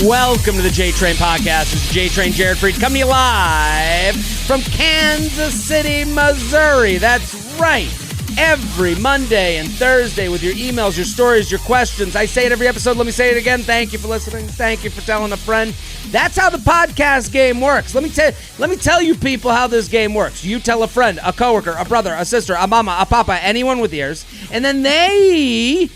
Welcome to the J-Train Podcast. This is J-Train Jared Freid coming to you live from Kansas City, Missouri. That's right. Every Monday and Thursday with your emails, your stories, your questions. I say it every episode. Let me say it again. Thank you for listening. Thank you for telling a friend. That's how the podcast game works. Let me tell you people how this game works. You tell a friend, a coworker, a brother, a sister, a mama, a papa, anyone with ears, and then they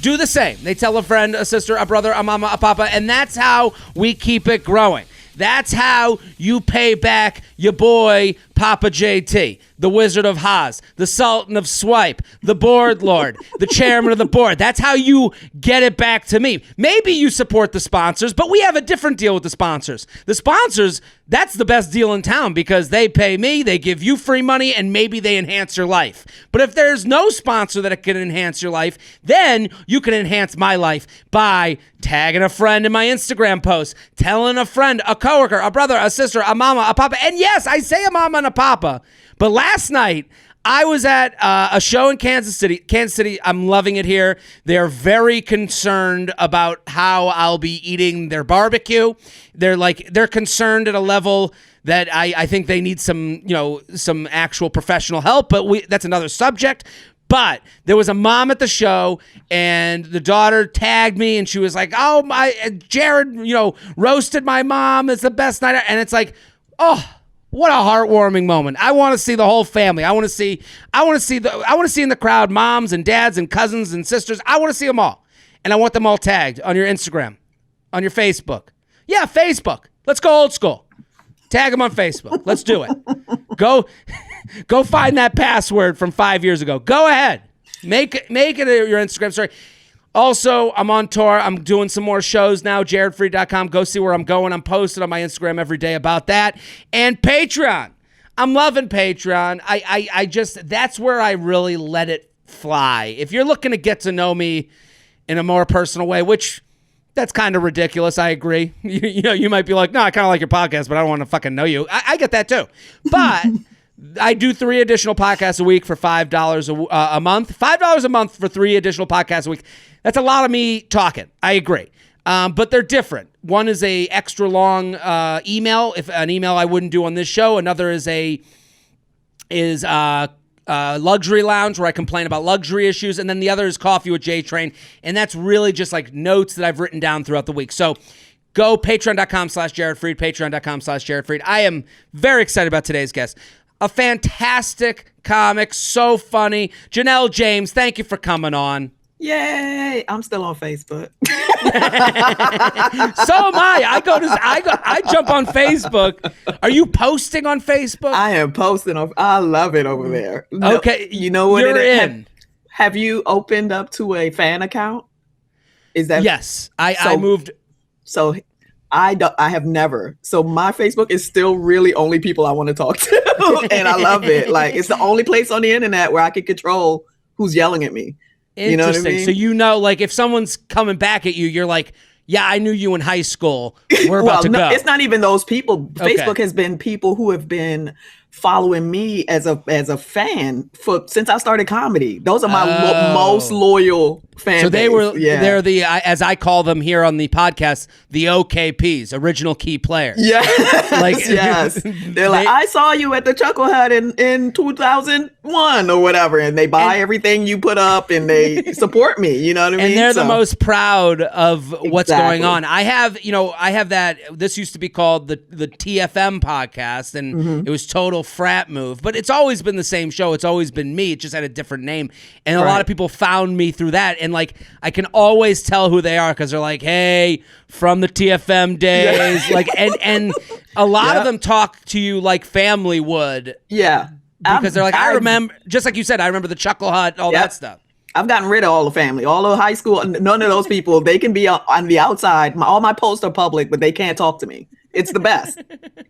do the same. They tell a friend, a sister, a brother, a mama, a papa, and that's how we keep it growing. That's how you pay back your boy, Papa JT, the Wizard of Haas, the Sultan of Swipe, the Board Lord, the Chairman of the Board. That's how you get it back to me. Maybe you support the sponsors, but we have a different deal with the sponsors. The sponsors, that's the best deal in town because they pay me, they give you free money, and maybe they enhance your life. But if there's no sponsor that can enhance your life, then you can enhance my life by tagging a friend in my Instagram post, telling a friend, a coworker, a brother, a sister, a mama, a papa. And yes, I say a mama and a papa. But last night, I was at a show in Kansas City. Kansas City, I'm loving it here. They're very concerned about how I'll be eating their barbecue. They're concerned at a level that I think they need some actual professional help, but that's another subject. But there was a mom at the show, and the daughter tagged me, and she was like, "Oh, Jared, roasted my mom. It's the best night." And it's like, oh, what a heartwarming moment. I want to see the whole family. I want to see in the crowd moms and dads and cousins and sisters. I want to see them all, and I want them all tagged on your Instagram, on your Facebook. Yeah, Facebook. Let's go old school. Tag them on Facebook. Let's do it. Go find that password from 5 years ago. Go ahead. Make it your Instagram story. Also, I'm on tour. I'm doing some more shows now. JaredFreid.com. Go see where I'm going. I'm posting on my Instagram every day about that. And Patreon. I'm loving Patreon. I just, that's where I really let it fly. If you're looking to get to know me in a more personal way, which that's kind of ridiculous. I agree. You might be like, no, I kind of like your podcast, but I don't want to fucking know you. I get that too. But I do 3 additional podcasts a week for $5 a month. $5 a month for 3 additional podcasts a week. That's a lot of me talking. I agree. But they're different. One is a extra long email, if an email I wouldn't do on this show. Another is luxury lounge where I complain about luxury issues, and then the other is Coffee with J-Train, and that's really just like notes that I've written down throughout the week. So go patreon.com/JaredFreid, patreon.com/JaredFreid. I am very excited about today's guest. A fantastic comic, so funny. Janelle James, thank you for coming on. Yay! I'm still on Facebook. So am I. I jump on Facebook. Are you posting on Facebook? I am posting on. I love it over there. Okay, you know what you're in. Have you opened up to a fan account? Is that yes? I moved. So I have never. So my Facebook is still really only people I want to talk to, and I love it. Like it's the only place on the internet where I can control who's yelling at me. Interesting. You know what I mean? Like if someone's coming back at you, you're like, yeah, I knew you in high school. We're about to go. It's not even those people. Okay. Facebook has been people who have been following me as a fan since I started comedy. Those are my most loyal fans. So they're the, as I call them here on the podcast, the OKPs, original key players. Yeah. Yes. They're like, I saw you at the Chuckle Hut in 2001 or whatever. And they buy everything you put up and they support me. You know what I mean? And they're the most proud of what's going on. I have that, this used to be called the TFM podcast, and it was total frat move, but it's always been the same show. It's always been me. It just had a different name. And a lot of people found me through that. And like, I can always tell who they are because they're like, hey, from the TFM days. Like, and a lot of them talk to you like family would. Yeah. Because they're like, I remember, just like you said, I remember the Chuckle Hut, all that stuff. I've gotten rid of all the family, all the high school. None of those people, they can be on the outside. All my posts are public, but they can't talk to me. It's the best.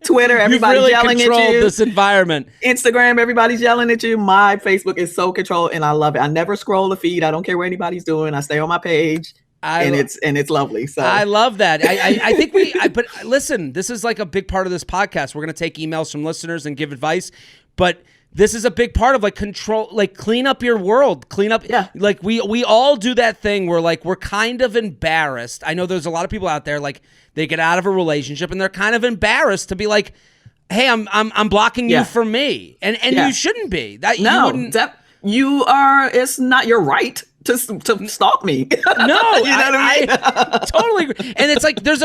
Twitter, everybody's really yelling at you. Controlled this environment. Instagram, everybody's yelling at you. My Facebook is so controlled, and I love it. I never scroll the feed. I don't care what anybody's doing. I stay on my page, and it's lovely. So I love that. I think but listen, this is like a big part of this podcast. We're going to take emails from listeners and give advice, but this is a big part of like control, like clean up your world, clean up. Yeah. Like we all do that thing where like we're kind of embarrassed. I know there's a lot of people out there like they get out of a relationship and they're kind of embarrassed to be like, hey, I'm blocking you for me, and you shouldn't be. That no, you wouldn't. You are. It's not your right to stalk me. No, you know what I mean. I totally agree. And it's like there's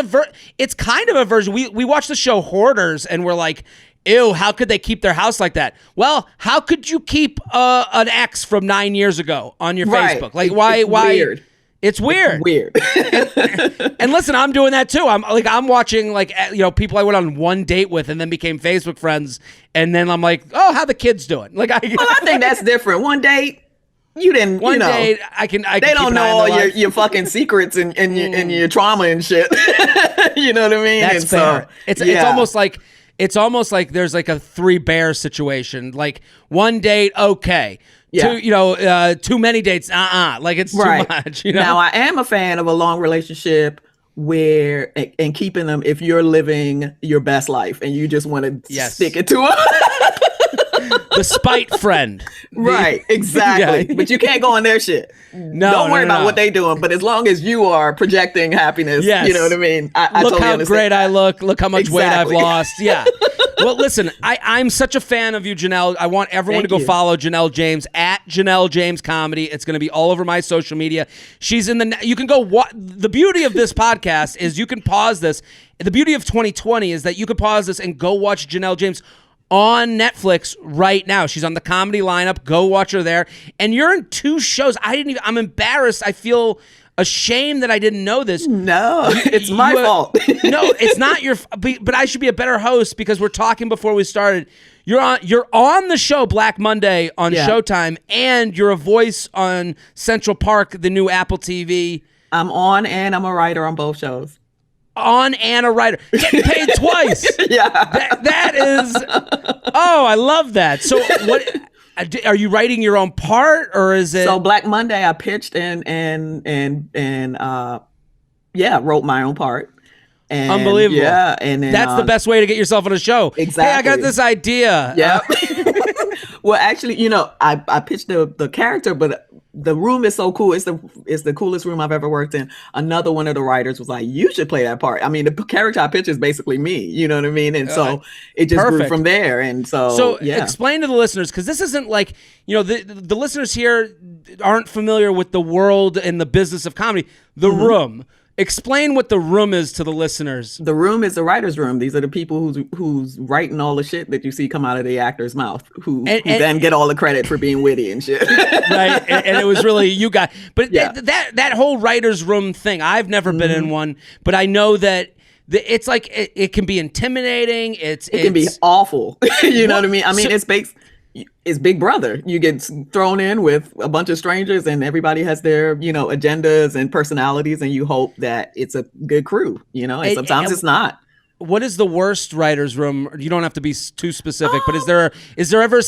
it's kind of a version. We watch the show Hoarders, and we're like, ew, how could they keep their house like that? Well, how could you keep an ex from 9 years ago on your Facebook? Like, why? Weird. It's weird. Weird. And listen, I'm doing that too. I'm watching like people I went on one date with and then became Facebook friends, and then I'm like, oh, how the kids doing? Like I think that's different. One date. You didn't. One date, I can. They don't know all your fucking secrets and your trauma and shit. You know what I mean? That's fair. It's almost like there's like a Three Bears situation. Like one date, okay. Yeah. Too many dates, like it's too much. Now I am a fan of a long relationship where and keeping them if you're living your best life and you just want to stick it to them. The spite friend. Right, exactly. Yeah. But you can't go on their shit. No, don't worry about what they doing. But as long as you are projecting happiness, you know what I mean? I look totally how understand. Great I look. Look how much weight I've lost. Yeah. Well, listen, I'm such a fan of you, Janelle. I want everyone to go follow Janelle James at Janelle James Comedy. It's going to be all over my social media. She's in you can go, the beauty of this podcast is you can pause this. The beauty of 2020 is that you can pause this and go watch Janelle James on Netflix right now. She's on the comedy lineup. Go watch her there. And you're in 2 shows. I'm embarrassed. I feel ashamed that I didn't know this. No, it's my fault. No, it's not your. But I should be a better host because we're talking before we started. You're on the show Black Monday on Showtime, and you're a voice on Central Park, the new Apple TV. I'm on, and I'm a writer on both shows. On and a writer. Getting paid twice. Yeah. That is. Oh, I love that. So what? Are you writing your own part, or is it? So Black Monday, I pitched and wrote my own part. And, unbelievable. Yeah, and then, that's the best way to get yourself on a show. Exactly. Hey, I got this idea. Yeah. Well, actually, I pitched the character, but the room is so cool. It's the coolest room I've ever worked in. Another one of the writers was like, "You should play that part." I mean, the character I pitched is basically me. You know what I mean? And so it just grew from there. And so explain to the listeners, because this isn't like the listeners here aren't familiar with the world and the business of comedy. The Room. Explain what the room is to the listeners. The room is the writer's room. These are the people who's writing all the shit that you see come out of the actor's mouth, who then get all the credit for being witty and shit. Right, and it was really you guys. But that whole writer's room thing, I've never been in one, but I know that it's like it can be intimidating. It can be awful. You know what I mean? I mean, it's Big Brother. You get thrown in with a bunch of strangers and everybody has their, agendas and personalities, and you hope that it's a good crew, and sometimes it's not. What is the worst writer's room? You don't have to be too specific, but is there ever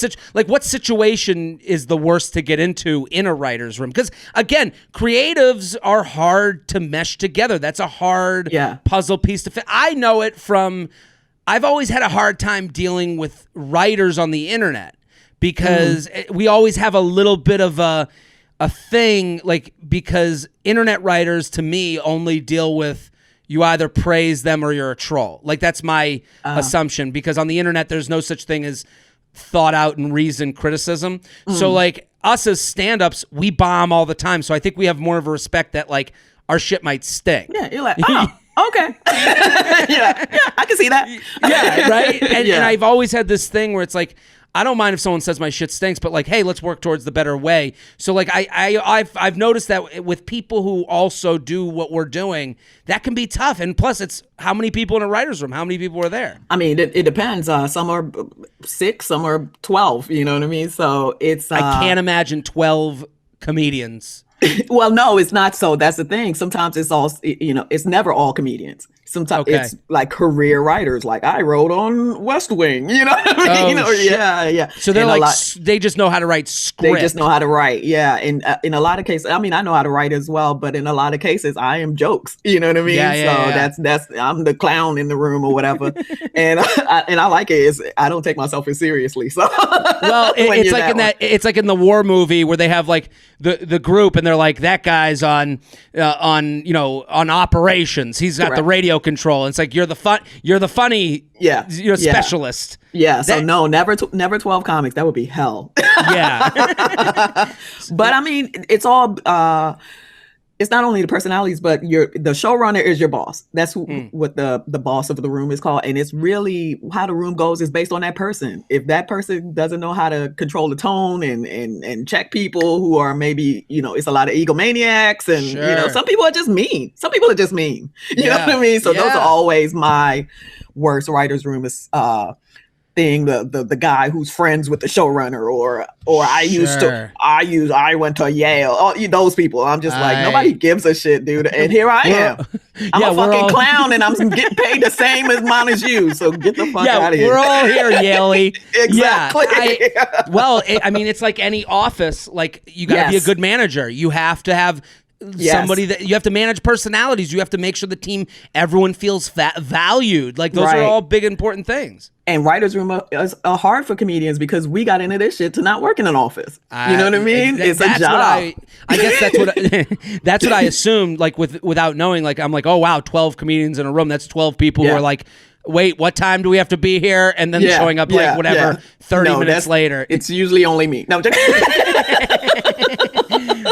what situation is the worst to get into in a writer's room? Because again, creatives are hard to mesh together. That's a hard puzzle piece to fit. I know it from, I've always had a hard time dealing with writers on the internet. Because we always have a little bit of a thing, because internet writers, to me, only deal with you either praise them or you're a troll. That's my assumption, because on the internet, there's no such thing as thought out and reasoned criticism. So, us as stand-ups, we bomb all the time. So I think we have more of a respect that, our shit might stink. Yeah, you're like, oh, okay. yeah, I can see that. Yeah, right? And I've always had this thing where it's like, I don't mind if someone says my shit stinks, but hey, let's work towards the better way. So I've noticed that with people who also do what we're doing, that can be tough. And plus, it's how many people in a writer's room? How many people are there? I mean, it depends. Some are 6, some are 12. You know what I mean? So it's. I can't imagine 12 comedians. Well, no, it's not. So that's the thing. Sometimes it's all, it's never all comedians. Sometimes it's like career writers. Like I wrote on West Wing, you know what I mean? Yeah. So they're they just know how to write script. They just know how to write. Yeah. And in a lot of cases, I mean, I know how to write as well, but in a lot of cases I am jokes, you know what I mean? That's, I'm the clown in the room or whatever. and I like it. I don't take myself as seriously. So, well, it's like in the war movie where they have like the group and they're like, that guy's on operations. He's got the radio control. And it's like, you're the funny specialist. Yeah. So no, never 12 comics. That would be hell. Yeah. But I mean, it's all, it's not only the personalities, but the showrunner is your boss. That's what the boss of the room is called. And it's really how the room goes is based on that person. If that person doesn't know how to control the tone and check people who are maybe, it's a lot of egomaniacs and, some people are just mean. You know what I mean? So those are always my worst writer's room is, thing, the guy who's friends with the showrunner or I went to Yale, those people. I'm just like, nobody gives a shit, dude. And here I am. I'm a fucking clown and I'm getting paid the same amount as you. So get the fuck out of here. We're all here, Yaley. Exactly. It's like any office, like you gotta be a good manager. You have to have somebody that you have to manage personalities. You have to make sure the team, everyone feels valued. Like those are all big, important things. And writer's room is hard for comedians because we got into this shit to not work in an office. You know what I mean? It's a job. I guess that's what I assumed. Like without knowing, like I'm like, oh wow, 12 comedians in a room. That's 12 people who are like, wait, what time do we have to be here? And then showing up 30 minutes later. It's usually only me. No.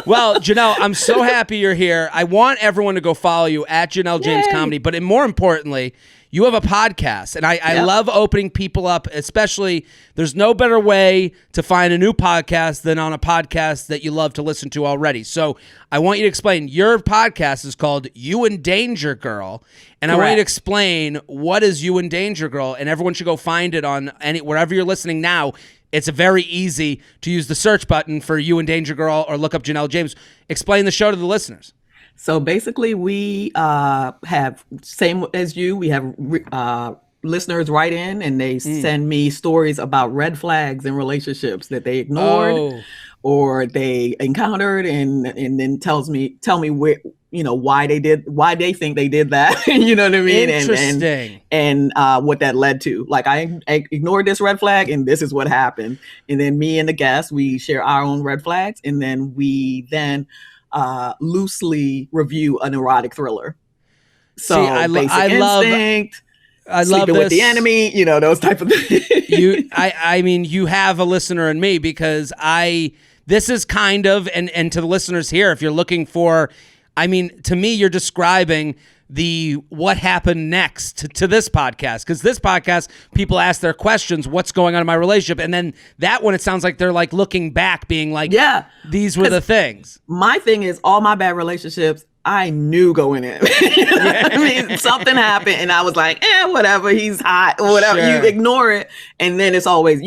Well, Janelle, I'm so happy you're here. I want everyone to go follow you at Janelle James Comedy, but more importantly, you have a podcast, and I love opening people up, especially there's no better way to find a new podcast than on a podcast that you love to listen to already. So I want you to explain, your podcast is called You and Danger Girl, and I want you to explain what is You and Danger Girl, and everyone should go find it on wherever you're listening now. It's very easy to use the search button for You and Danger Girl or look up Janelle James. Explain the show to the listeners. So basically, we have, same as you, we have listeners write in and they send me stories about red flags in relationships that they ignored or they encountered and then tell me where, why they think they did that. You know what I mean? Interesting. And what that led to. Like I ignored this red flag and this is what happened. And then me and the guest, we share our own red flags and then we loosely review an erotic thriller. So see, Basic Instinct, I Sleeping love this. With the Enemy, those type of things. You have a listener in me because this is kind of, and to the listeners here, if you're looking for, to me, you're describing the what happened next to this podcast, because this podcast, people ask their questions, what's going on in my relationship, and then that one, it sounds like they're like looking back being like, these were the things. My thing is, all my bad relationships I knew going in. Something happened and I was like, whatever, he's hot, whatever. You ignore it and then it's always,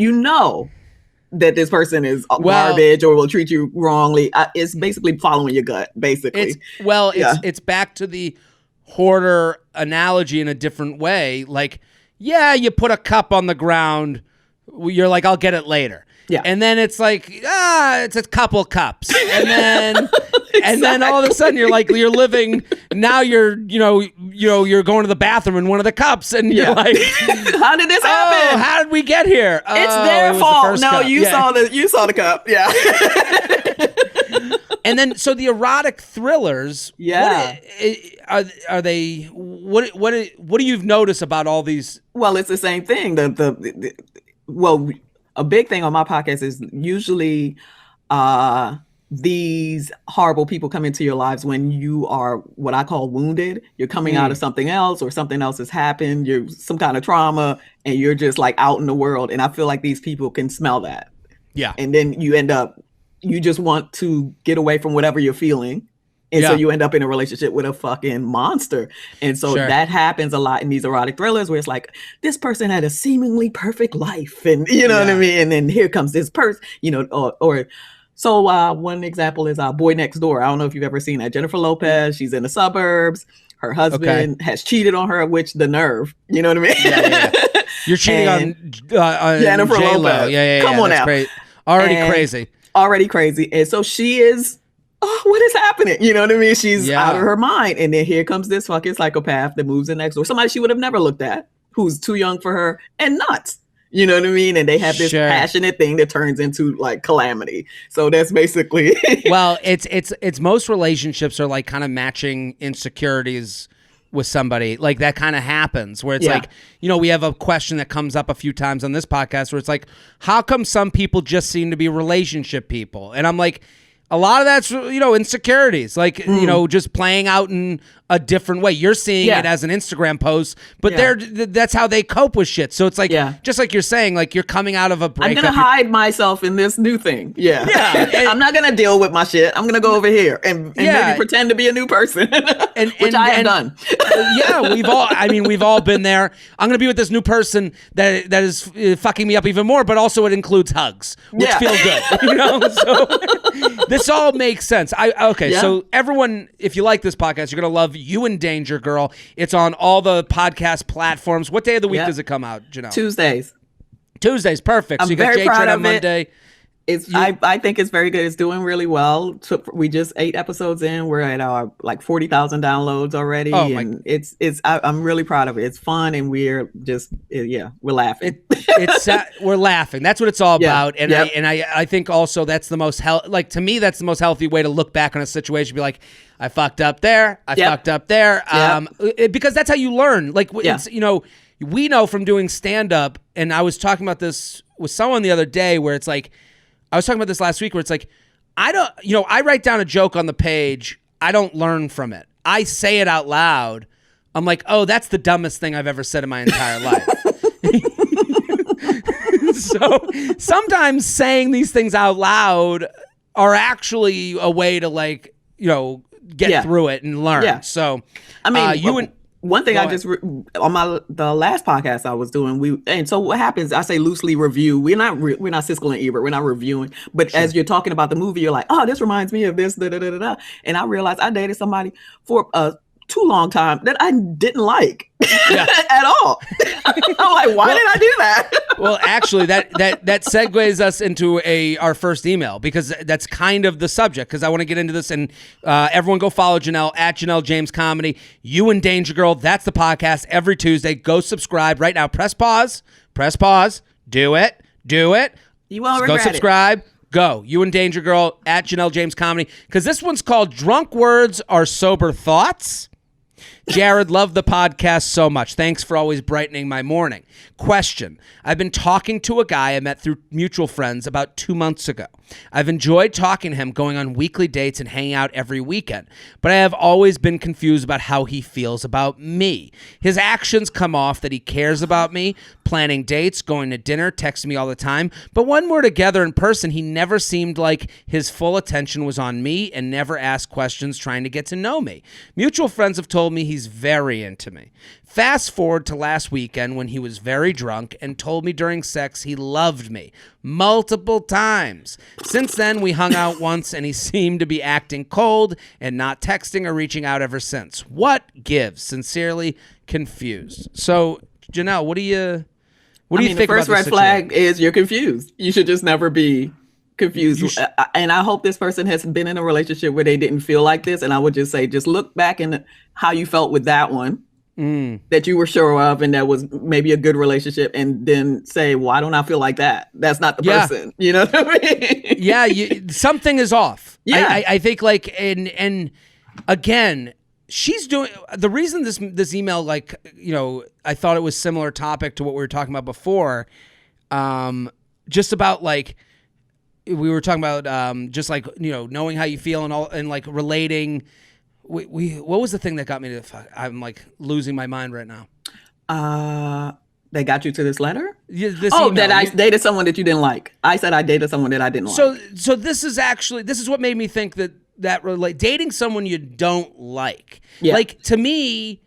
that this person is garbage or will treat you wrongly. It's basically following your gut, basically. It's back to the hoarder analogy in a different way. Like, you put a cup on the ground, you're like, I'll get it later. Yeah. And then it's like, it's a couple cups. And then and then all of a sudden you're like, you're living, now you're going to the bathroom in one of the cups and you're like, how did this happen? How did we get here? It's their fault. No, you saw the cup. Yeah. And then, so the erotic thrillers, are they? What do you notice about all these? Well, it's the same thing. A big thing on my podcast is usually these horrible people come into your lives when you are what I call wounded. You're coming out of something else or something else has happened. You're some kind of trauma and you're just like out in the world. And I feel like these people can smell that. Yeah. And then you just want to get away from whatever you're feeling. And so you end up in a relationship with a fucking monster. And so that happens a lot in these erotic thrillers where it's like, this person had a seemingly perfect life. And you know what I mean? And then here comes this person, or So one example is Boy Next Door. I don't know if you've ever seen that. Jennifer Lopez, she's in the suburbs. Her husband has cheated on her, which the nerve. You know what I mean? Yeah. You're cheating on Jennifer J-Lo. Lopez. Yeah. Come on that's now. Great. Already crazy. And so she is, what is happening? You know what I mean? She's out of her mind. And then here comes this fucking psychopath that moves in next door. Somebody she would have never looked at, who's too young for her and nuts. You know what I mean? And they have this passionate thing that turns into like calamity. So that's basically. Well, it's most relationships are like kind of matching insecurities with somebody. Like that kind of happens where it's like, we have a question that comes up a few times on this podcast where it's like, how come some people just seem to be relationship people? And I'm like, a lot of that's, insecurities, like, just playing out in a different way. You're seeing it as an Instagram post, but that's how they cope with shit. So it's like, just like you're saying, like you're coming out of a breakup. I'm going to hide myself in this new thing. Yeah. I'm not going to deal with my shit. I'm going to go over here and maybe pretend to be a new person, which I have done. We've all been there. I'm going to be with this new person that is fucking me up even more, but also it includes hugs, which feel good. So this all makes sense. So everyone, if you like this podcast, you're going to love You in Danger Girl. It's on all the podcast platforms. What day of the week does it come out, Janelle? Tuesdays, perfect. I'm so you got very J-Train proud of on Monday. I think it's very good. It's doing really well. We just 8 episodes in. We're at our like 40,000 downloads already. And I'm really proud of it. It's fun and we're just we're laughing. We're laughing. That's what it's all about. And I think also that's the most to me that's the most healthy way to look back on a situation. Be like, I fucked up there. I fucked up there. Because that's how you learn. Like it's, we know from doing stand up, and I was talking about this with someone the other day where it's like, I was talking about this last week where it's like, I write down a joke on the page. I don't learn from it. I say it out loud. I'm like, oh, that's the dumbest thing I've ever said in my entire life. So sometimes saying these things out loud are actually a way to get through it and learn. Yeah. So one thing on the last podcast I was doing, and so what happens, I say loosely review. We're not Siskel and Ebert. We're not reviewing. But as you're talking about the movie, you're like, oh, this reminds me of this, da da da da. And I realized I dated somebody for too long time that I didn't like at all. I'm like, why did I do that? Well, actually, that segues us into our first email, because that's kind of the subject, because I want to get into this. And everyone go follow Janelle at Janelle James Comedy. You and Danger Girl, that's the podcast every Tuesday. Go subscribe right now. Press pause. Do it. You won't regret it. Go subscribe. Go. You and Danger Girl at Janelle James Comedy, because this one's called Drunk Words Are Sober Thoughts. Jared, love the podcast so much. Thanks for always brightening my morning. Question. I've been talking to a guy I met through mutual friends about 2 months ago. I've enjoyed talking to him, going on weekly dates and hanging out every weekend, but I have always been confused about how he feels about me. His actions come off that he cares about me, planning dates, going to dinner, texting me all the time, but when we're together in person, he never seemed like his full attention was on me and never asked questions trying to get to know me. Mutual friends have told me he's very into me. Fast forward to last weekend when he was very drunk and told me during sex he loved me multiple times. Since then, we hung out once and he seemed to be acting cold and not texting or reaching out ever since. What gives? Sincerely, confused. So, Janelle, what do you think about the first red flag is you're confused. You should just never be confused. And I hope this person has been in a relationship where they didn't feel like this. And I would just say, just look back in how you felt with that one. That you were sure of, and that was maybe a good relationship, and then say, why don't I feel like that? That's not the person. You know what I mean? Something is off. I think and again, she's doing the reason this email, I thought it was similar topic to what we were talking about before, just about we were talking about just knowing how you feel and all, and relating. What was the thing that got me to I'm losing my mind right now. They got you to this letter? Email. That I dated someone that you didn't like. I said I dated someone that I didn't like. So this is what made me think that dating someone you don't like. Yeah. To me,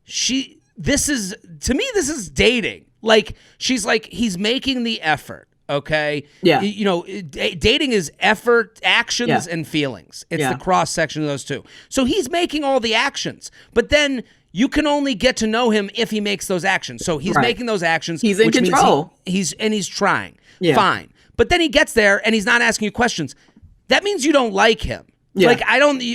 this is dating. She's he's making the effort. okay? Yeah. Dating is effort, actions, and feelings. It's the cross section of those two. So he's making all the actions, but then you can only get to know him if he makes those actions. So he's making those actions. He's in control. He's trying. Yeah. Fine. But then he gets there and he's not asking you questions. That means you don't like him. Yeah. Like,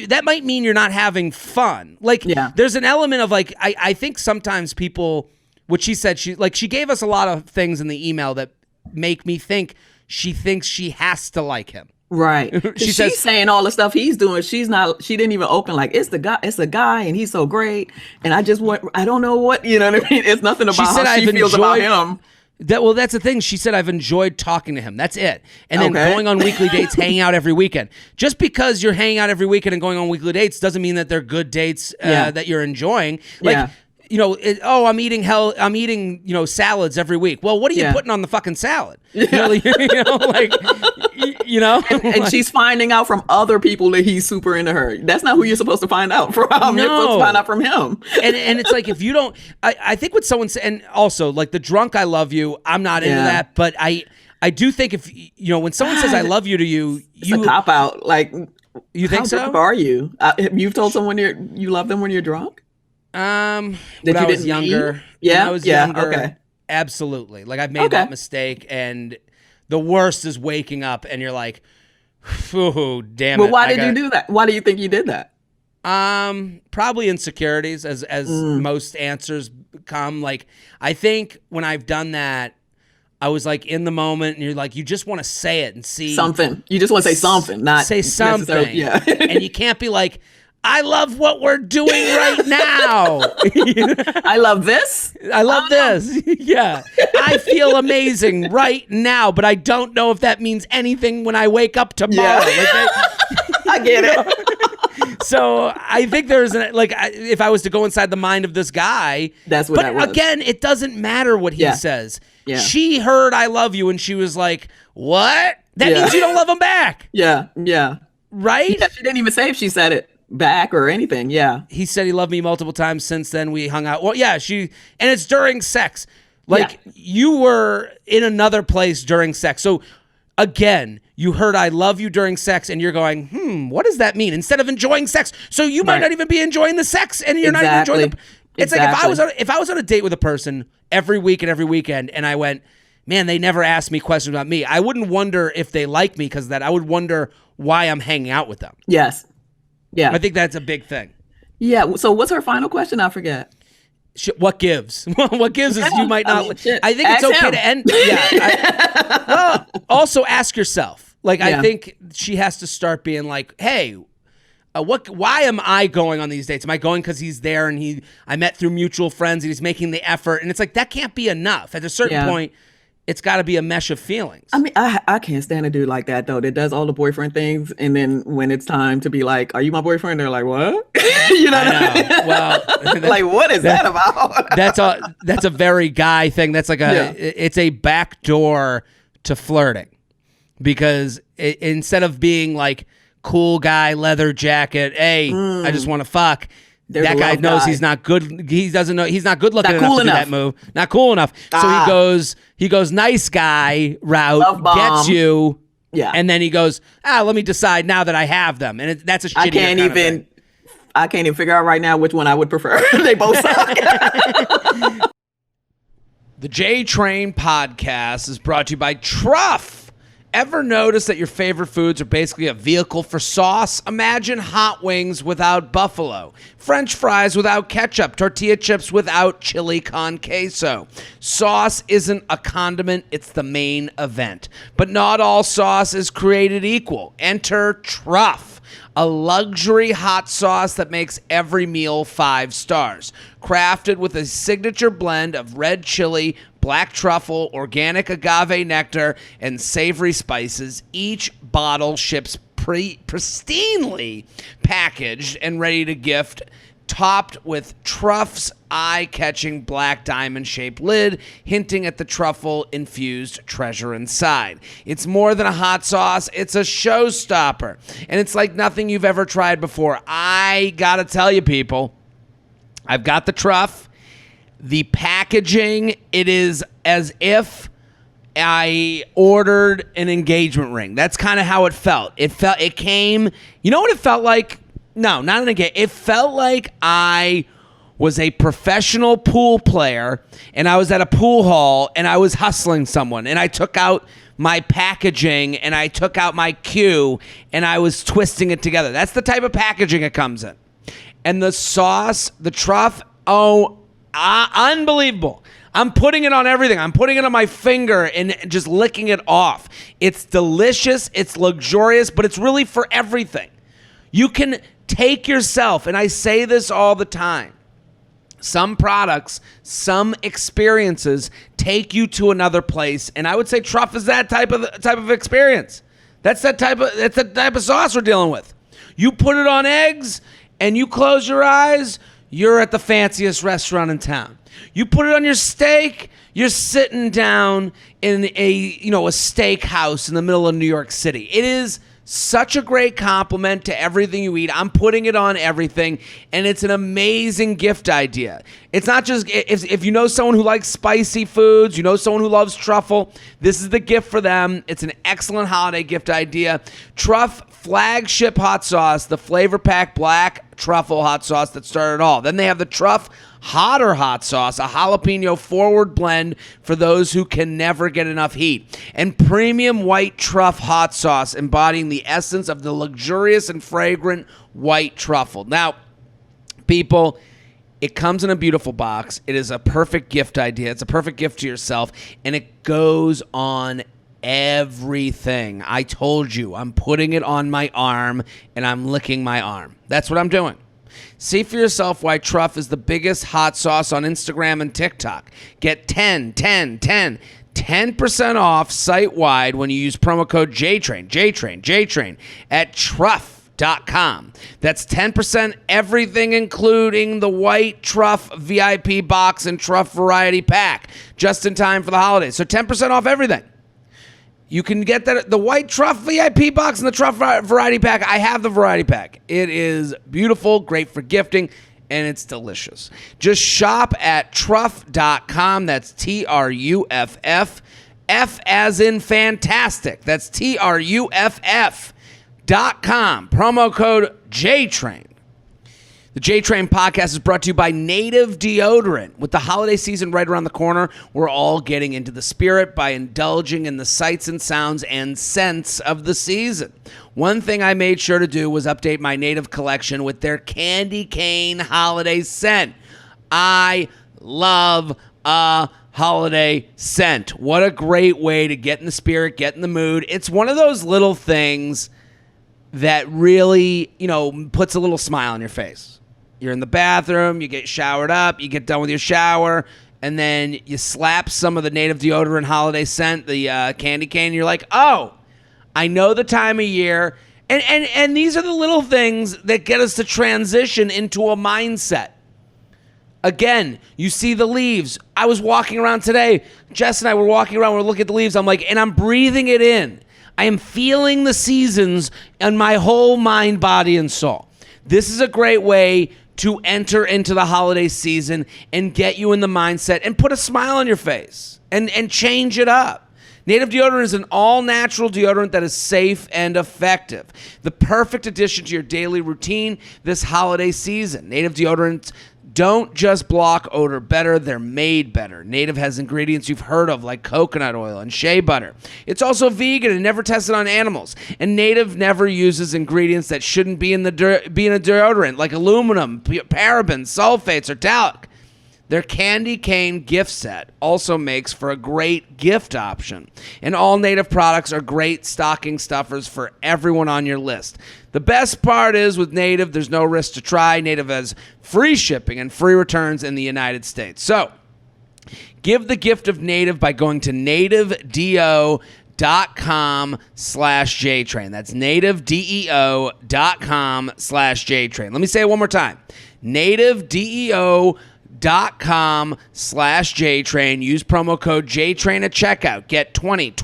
that might mean you're not having fun. Like, there's an element of, like, I think sometimes people, what she said, she gave us a lot of things in the email that make me think she thinks she has to like him. Right. She's saying all the stuff he's doing. She didn't even open, like, it's a guy and he's so great. And I don't know what, you know what I mean? It's nothing about how she feels about him. That's the thing. She said, I've enjoyed talking to him. That's it. And then going on weekly dates, hanging out every weekend. Just because you're hanging out every weekend and going on weekly dates doesn't mean that they're good dates that you're enjoying. Like, I'm eating salads every week. Well, what are you putting on the fucking salad? And she's finding out from other people that he's super into her. That's not who you're supposed to find out from. No. You're supposed to find out from him. and it's like, if you don't, I think what someone said, and also like the drunk I love you, I'm not into that, but I do think if, when someone says I love you to you, it's a cop out. Like, you think so? How drunk are you? You've told someone you love them when you're drunk? When I was younger. Yeah. When I was younger. Okay. Absolutely. Like, I've made that mistake, and the worst is waking up and you're like, "Ooh, damn it." Well, why did you do that? Why do you think you did that? Probably insecurities, as most answers come. Like, I think when I've done that, I was like in the moment, and you're like, you just want to say it and see something. You just want to say something, not say something. Yeah. And you can't be like, I love what we're doing right now. I love this. I love this. Yeah. I feel amazing right now, but I don't know if that means anything when I wake up tomorrow. Yeah. I get it. So I think if I was to go inside the mind of this guy, that's what that was. But again, it doesn't matter what he says. Yeah. She heard I love you and she was like, what? That means you don't love him back. Yeah. Yeah. Right? Yeah, she didn't even say if she said it back or anything. Yeah. He said he loved me multiple times since then. We hung out. Well, yeah, and it's during sex. Like, you were in another place during sex. So again, you heard I love you during sex and you're going, what does that mean? Instead of enjoying sex. So you might not even be enjoying the sex and you're not even enjoying it's like if I was on a date with a person every week and every weekend and I went, man, they never asked me questions about me. I wouldn't wonder if they like me because of that. I would wonder why I'm hanging out with them. Yes. Yeah. I think that's a big thing. Yeah. So what's her final question? I forget. What gives? What gives is you might not. I think it's okay to end. Yeah. Also ask yourself. Like, I think she has to start being like, hey, why am I going on these dates? Am I going because he's there and I met through mutual friends and he's making the effort? And it's like, that can't be enough. At a certain point, it's got to be a mesh of feelings. I mean, I can't stand a dude like that, though, that does all the boyfriend things. And then when it's time to be like, are you my boyfriend? They're like, what? You know? Well, like, what is that about? That's a very guy thing. That's like it's a backdoor to flirting. Because instead of being like, cool guy, leather jacket, hey, I just want to fuck. That guy knows he's not good. He doesn't know he's not good looking enough to do that move. Not cool enough. So he goes nice guy route, gets you, and then he goes, let me decide now that I have them, and that's a shitty. I can't even figure out right now which one I would prefer. They both suck. The J Train podcast is brought to you by Truff. Ever notice that your favorite foods are basically a vehicle for sauce? Imagine hot wings without buffalo, French fries without ketchup, tortilla chips without chili con queso. Sauce isn't a condiment, it's the main event. But not all sauce is created equal. Enter Truff, a luxury hot sauce that makes every meal 5 stars. Crafted with a signature blend of red chili, black truffle, organic agave nectar, and savory spices, each bottle ships pristinely packaged and ready to gift, topped with Truff's eye-catching black diamond-shaped lid, hinting at the truffle-infused treasure inside. It's more than a hot sauce, it's a showstopper, and it's like nothing you've ever tried before. I gotta tell you, people, I've got the Truff. The packaging, it is as if I ordered an engagement ring. That's kind of how it felt. It came, you know what it felt like? No, not an engagement. It felt like I was a professional pool player and I was at a pool hall and I was hustling someone and I took out my packaging and I took out my cue and I was twisting it together. That's the type of packaging it comes in. And the sauce, the truff, unbelievable. I'm putting it on everything. I'm putting it on my finger and just licking it off. It's delicious. It's luxurious, but it's really for everything. You can take yourself, and I say this all the time, some products, some experiences take you to another place, and I would say truff is that type of experience. That's the type of sauce we're dealing with. You put it on eggs, and you close your eyes, you're at the fanciest restaurant in town. You put it on your steak, you're sitting down in a steakhouse in the middle of New York City. It is such a great compliment to everything you eat. I'm putting it on everything, and it's an amazing gift idea. It's not just, if you know someone who likes spicy foods, you know someone who loves truffle, this is the gift for them. It's an excellent holiday gift idea. Truff flagship hot sauce, the flavor pack black truffle hot sauce that started it all. Then they have the Truff Hotter hot sauce, a jalapeno forward blend for those who can never get enough heat. And premium white truff hot sauce embodying the essence of the luxurious and fragrant white truffle. Now, people, it comes in a beautiful box. It is a perfect gift idea. It's a perfect gift to yourself, and it goes on everything. I told you, I'm putting it on my arm, and I'm licking my arm. That's what I'm doing. See for yourself why Truff is the biggest hot sauce on Instagram and TikTok. Get 10% off site-wide when you use promo code JTRAIN at Truff.com. That's 10% everything, including the white Truff VIP box and Truff variety pack, just in time for the holidays. So 10% off everything. You can get the white Truff VIP box and the Truff variety pack. I have the variety pack. It is beautiful, great for gifting, and it's delicious. Just shop at Truff.com. That's Truff. F as in fantastic. That's Truff.com. Promo code JTRAIN. The J-Train podcast is brought to you by Native Deodorant. With the holiday season right around the corner, we're all getting into the spirit by indulging in the sights and sounds and scents of the season. One thing I made sure to do was update my Native collection with their candy cane holiday scent. I love a holiday scent. What a great way to get in the spirit, get in the mood. It's one of those little things that really, puts a little smile on your face. You're in the bathroom, you get showered up, you get done with your shower, and then you slap some of the Native Deodorant holiday scent, the candy cane, and you're like, oh, I know the time of year. And these are the little things that get us to transition into a mindset. Again, you see the leaves. I was walking around today. Jess and I were walking around, we're looking at the leaves. I'm like, and I'm breathing it in. I am feeling the seasons in my whole mind, body, and soul. This is a great way to enter into the holiday season and get you in the mindset and put a smile on your face and change it up. Native Deodorant is an all-natural deodorant that is safe and effective. The perfect addition to your daily routine this holiday season. Native Deodorants don't just block odor better, they're made better. Native has ingredients you've heard of like coconut oil and shea butter. It's also vegan and never tested on animals. And Native never uses ingredients that shouldn't be in a deodorant like aluminum, parabens, sulfates, or talc. Their candy cane gift set also makes for a great gift option. And all Native products are great stocking stuffers for everyone on your list. The best part is with Native, there's no risk to try. Native has free shipping and free returns in the United States. So give the gift of Native by going to nativedeo.com/JTrain. That's nativedeo.com/JTrain. Let me say it one more time. nativedeo.com/JTrain. JTrain. Use promo code JTrain at checkout. Get 20. Get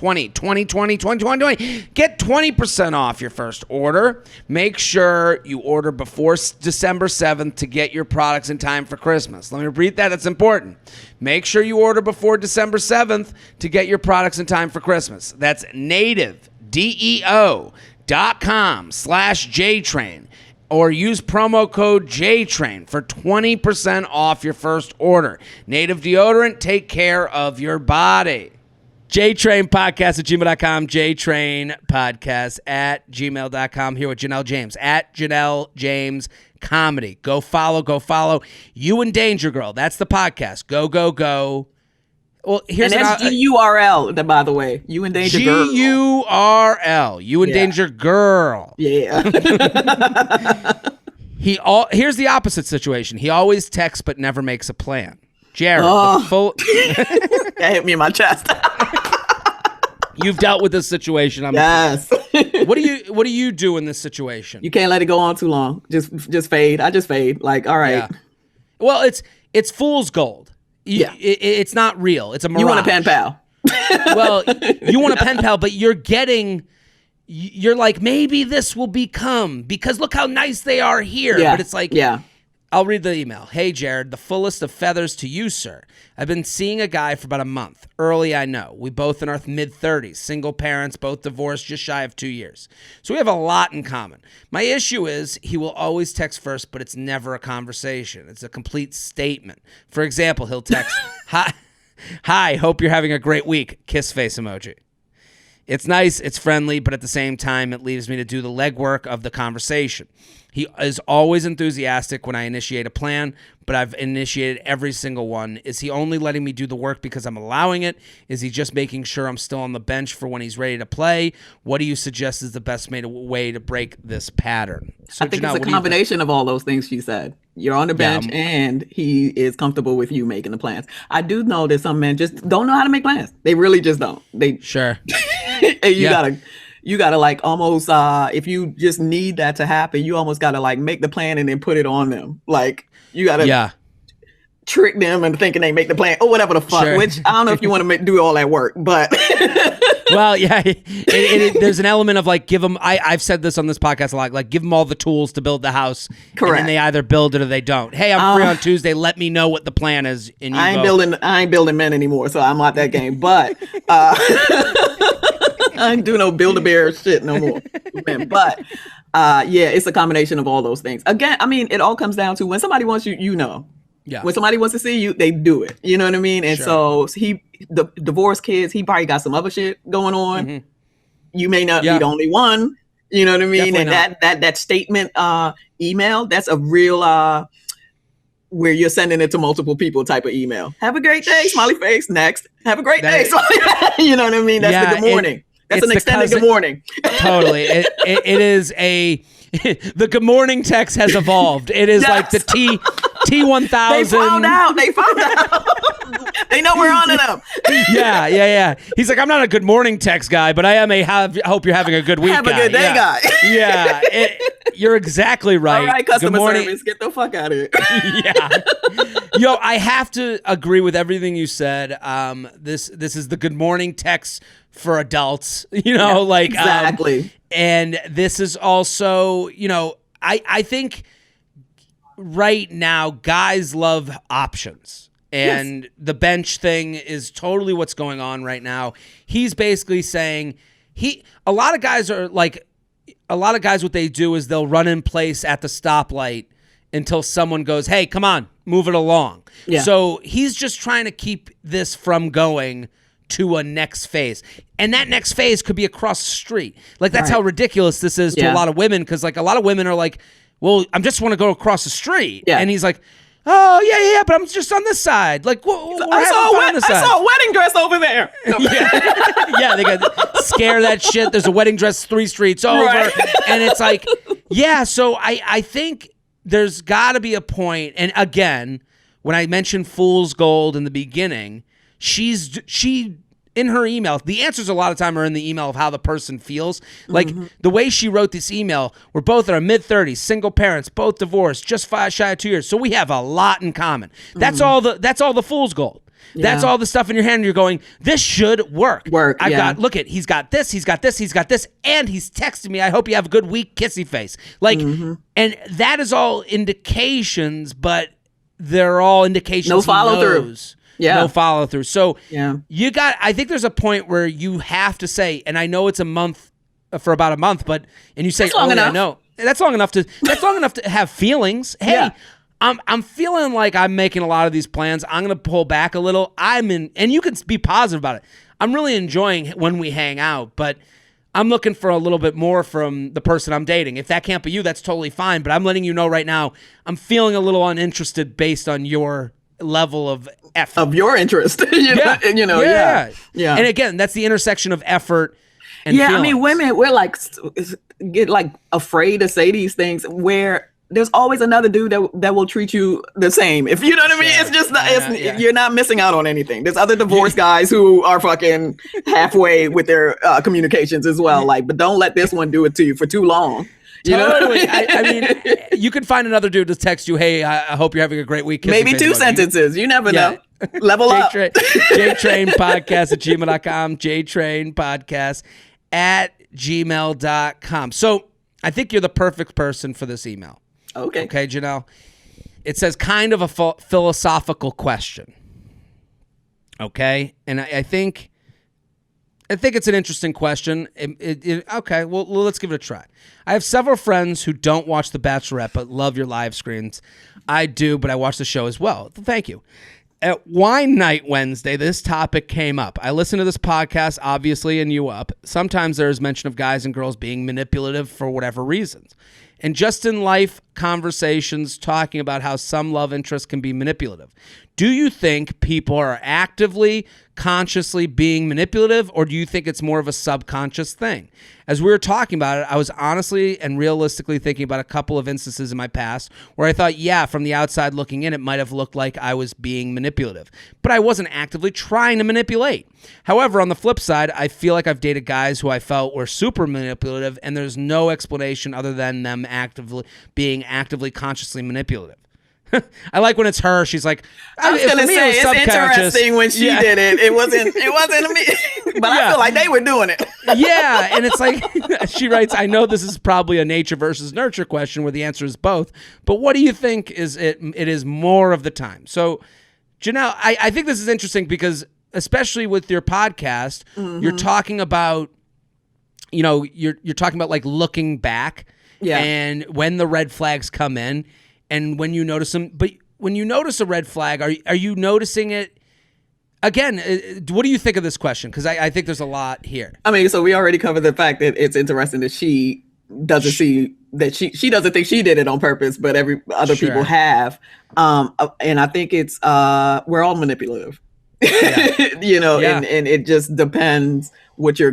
20% off your first order. Make sure you order before December 7th to get your products in time for Christmas. Let me repeat that. That's important. Make sure you order before December 7th to get your products in time for Christmas. That's nativedeo.com/JTrain. Or use promo code JTrain for 20% off your first order. Native Deodorant, take care of your body. JTrain Podcast at gmail.com. JTrain Podcast at gmail.com. Here with Janelle James at Janelle James Comedy. Go follow. You and Danger Girl. That's the podcast. Go. Well, here's and that's GURL, by the way. You and Danger Girl. GURL. You and Danger Girl. Yeah. Here's the opposite situation. He always texts but never makes a plan. Jared, that hit me in my chest. You've dealt with this situation. Yes. What do you do in this situation? You can't let it go on too long. Just fade. I just fade. Like, all right. Yeah. Well, it's fool's gold. It's not real. It's a mirage. You want a pen pal. Well, you want a pen pal, but you're like, maybe this will become, because look how nice they are here. Yeah. But it's like, I'll read the email. Hey, Jared, the fullest of feathers to you, sir. I've been seeing a guy for about a month. Early, I know. We both in our mid-30s. Single parents, both divorced, just shy of 2 years. So we have a lot in common. My issue is he will always text first, but it's never a conversation. It's a complete statement. For example, he'll text, Hi, hope you're having a great week. Kiss face emoji. It's nice, it's friendly, but at the same time, it leaves me to do the legwork of the conversation. He is always enthusiastic when I initiate a plan, but I've initiated every single one. Is he only letting me do the work because I'm allowing it? Is he just making sure I'm still on the bench for when he's ready to play? What do you suggest is the best way to break this pattern? So, I think it's a combination of all those things she said. You're on the bench and he is comfortable with you making the plans. I do know that some men just don't know how to make plans. They really just don't. Sure. You gotta like almost if you just need that to happen, you almost gotta like make the plan and then put it on them. Like you gotta trick them and thinking they make the plan or whatever the fuck. Sure. Which I don't know if you want to do all that work, but well, yeah, there's an element of like give them. I've said this on this podcast a lot. Like give them all the tools to build the house. Correct. And then they either build it or they don't. Hey, I'm free on Tuesday. Let me know what the plan is. And I ain't building men anymore, so I'm not that game. But I ain't do no Build-A-Bear shit no more. But it's a combination of all those things. Again, I mean, it all comes down to when somebody wants you, you know. Yeah. When somebody wants to see you, they do it. You know what I mean? And so the divorced kids, he probably got some other shit going on. Mm-hmm. You may not be the only one. You know what I mean? Definitely and that statement email, that's a real where you're sending it to multiple people type of email. Have a great day, smiley face. Next. Have a great day. You know what I mean? That's the good morning. That's an extended good morning. Totally. It is the good morning text has evolved. It is like the T1000. They found out. They know we're on to them. Yeah. He's like, I'm not a good morning text guy, but I am hope you're having a good week guy. Have a good day guy. Yeah. You're exactly right. All right, customer service, get the fuck out of here. Yo, I have to agree with everything you said. This is the good morning text for adults, exactly. And this is also, I think right now guys love options. And the bench thing is totally what's going on right now. He's basically saying a lot of guys, what they do is they'll run in place at the stoplight until someone goes, hey, come on, move it along. Yeah. So he's just trying to keep this from going to a next phase. And that next phase could be across the street. Like, that's how ridiculous this is to a lot of women, because, like, a lot of women are like, well, I just want to go across the street. Yeah. And he's like, oh, yeah, but I'm just on this side. Like, I saw a wedding dress over there. Yeah, they got scare that shit. There's a wedding dress 3 streets over. Right. And it's like, so I think there's got to be a point. And again, when I mentioned fool's gold in the beginning, she in her email, the answers a lot of time are in the email of how the person feels. Like the way she wrote this email, we're both in our mid-30s, single parents, both divorced, just shy of 2 years. So we have a lot in common. That's all the fool's gold. That's all the stuff in your hand. You're going, this should work. He's got this, he's got this, he's got this, and he's texting me, I hope you have a good week, kissy face. Like, and that is all indications, but they're all indications. No follow through. No follow through. So I think there's a point where you have to say, and I know it's a month for about a month, and you say, that's long enough. I know. That's long enough to have feelings. Hey, I'm feeling like I'm making a lot of these plans. I'm going to pull back a little. And you can be positive about it. I'm really enjoying when we hang out, but I'm looking for a little bit more from the person I'm dating. If that can't be you, that's totally fine. But I'm letting you know right now, I'm feeling a little uninterested based on your level of effort. Of your interest. Yeah. And again, that's the intersection of effort and feelings. I mean, women, we're like, get like afraid to say these things where there's always another dude that will treat you the same. If you know what I mean, it's just not, you're not missing out on anything. There's other divorced guys who are fucking halfway with their communications as well. Like, but don't let this one do it to you for too long. You totally. I mean, you could find another dude to text you, hey, I hope you're having a great week. Maybe 2 sentences. You never know. Level up. JTrainPodcast@gmail.com. JTrainPodcast@gmail.com. So I think you're the perfect person for this email. Okay, Janelle. It says kind of a philosophical question. Okay? And I think it's an interesting question. Okay, well, let's give it a try. I have several friends who don't watch The Bachelorette but love your live screens. I do, but I watch the show as well. Thank you. At Wine Night Wednesday, this topic came up. I listen to this podcast, obviously, and you up. Sometimes there is mention of guys and girls being manipulative for whatever reasons. And just in life conversations talking about how some love interests can be manipulative. Do you think people are actively, consciously being manipulative, or do you think it's more of a subconscious thing? As we were talking about it, I was honestly and realistically thinking about a couple of instances in my past where I thought, from the outside looking in, it might have looked like I was being manipulative, but I wasn't actively trying to manipulate. However, on the flip side, I feel like I've dated guys who I felt were super manipulative, and there's no explanation other than them being actively, consciously manipulative. I like when it's her. She's like, I was gonna say it's interesting when she did it. It wasn't me, but I feel like they were doing it. And it's like she writes, I know this is probably a nature versus nurture question where the answer is both, but what do you think it is more of the time? So, Janelle, I think this is interesting because especially with your podcast, you're talking about, you're talking about like looking back and when the red flags come in. And when you notice them, but when you notice a red flag, are you noticing it? Again, what do you think of this question? Because I think there's a lot here. I mean, so we already covered the fact that it's interesting that she doesn't see that she doesn't think she did it on purpose, but other people have. And I think it's we're all manipulative, and it just depends what your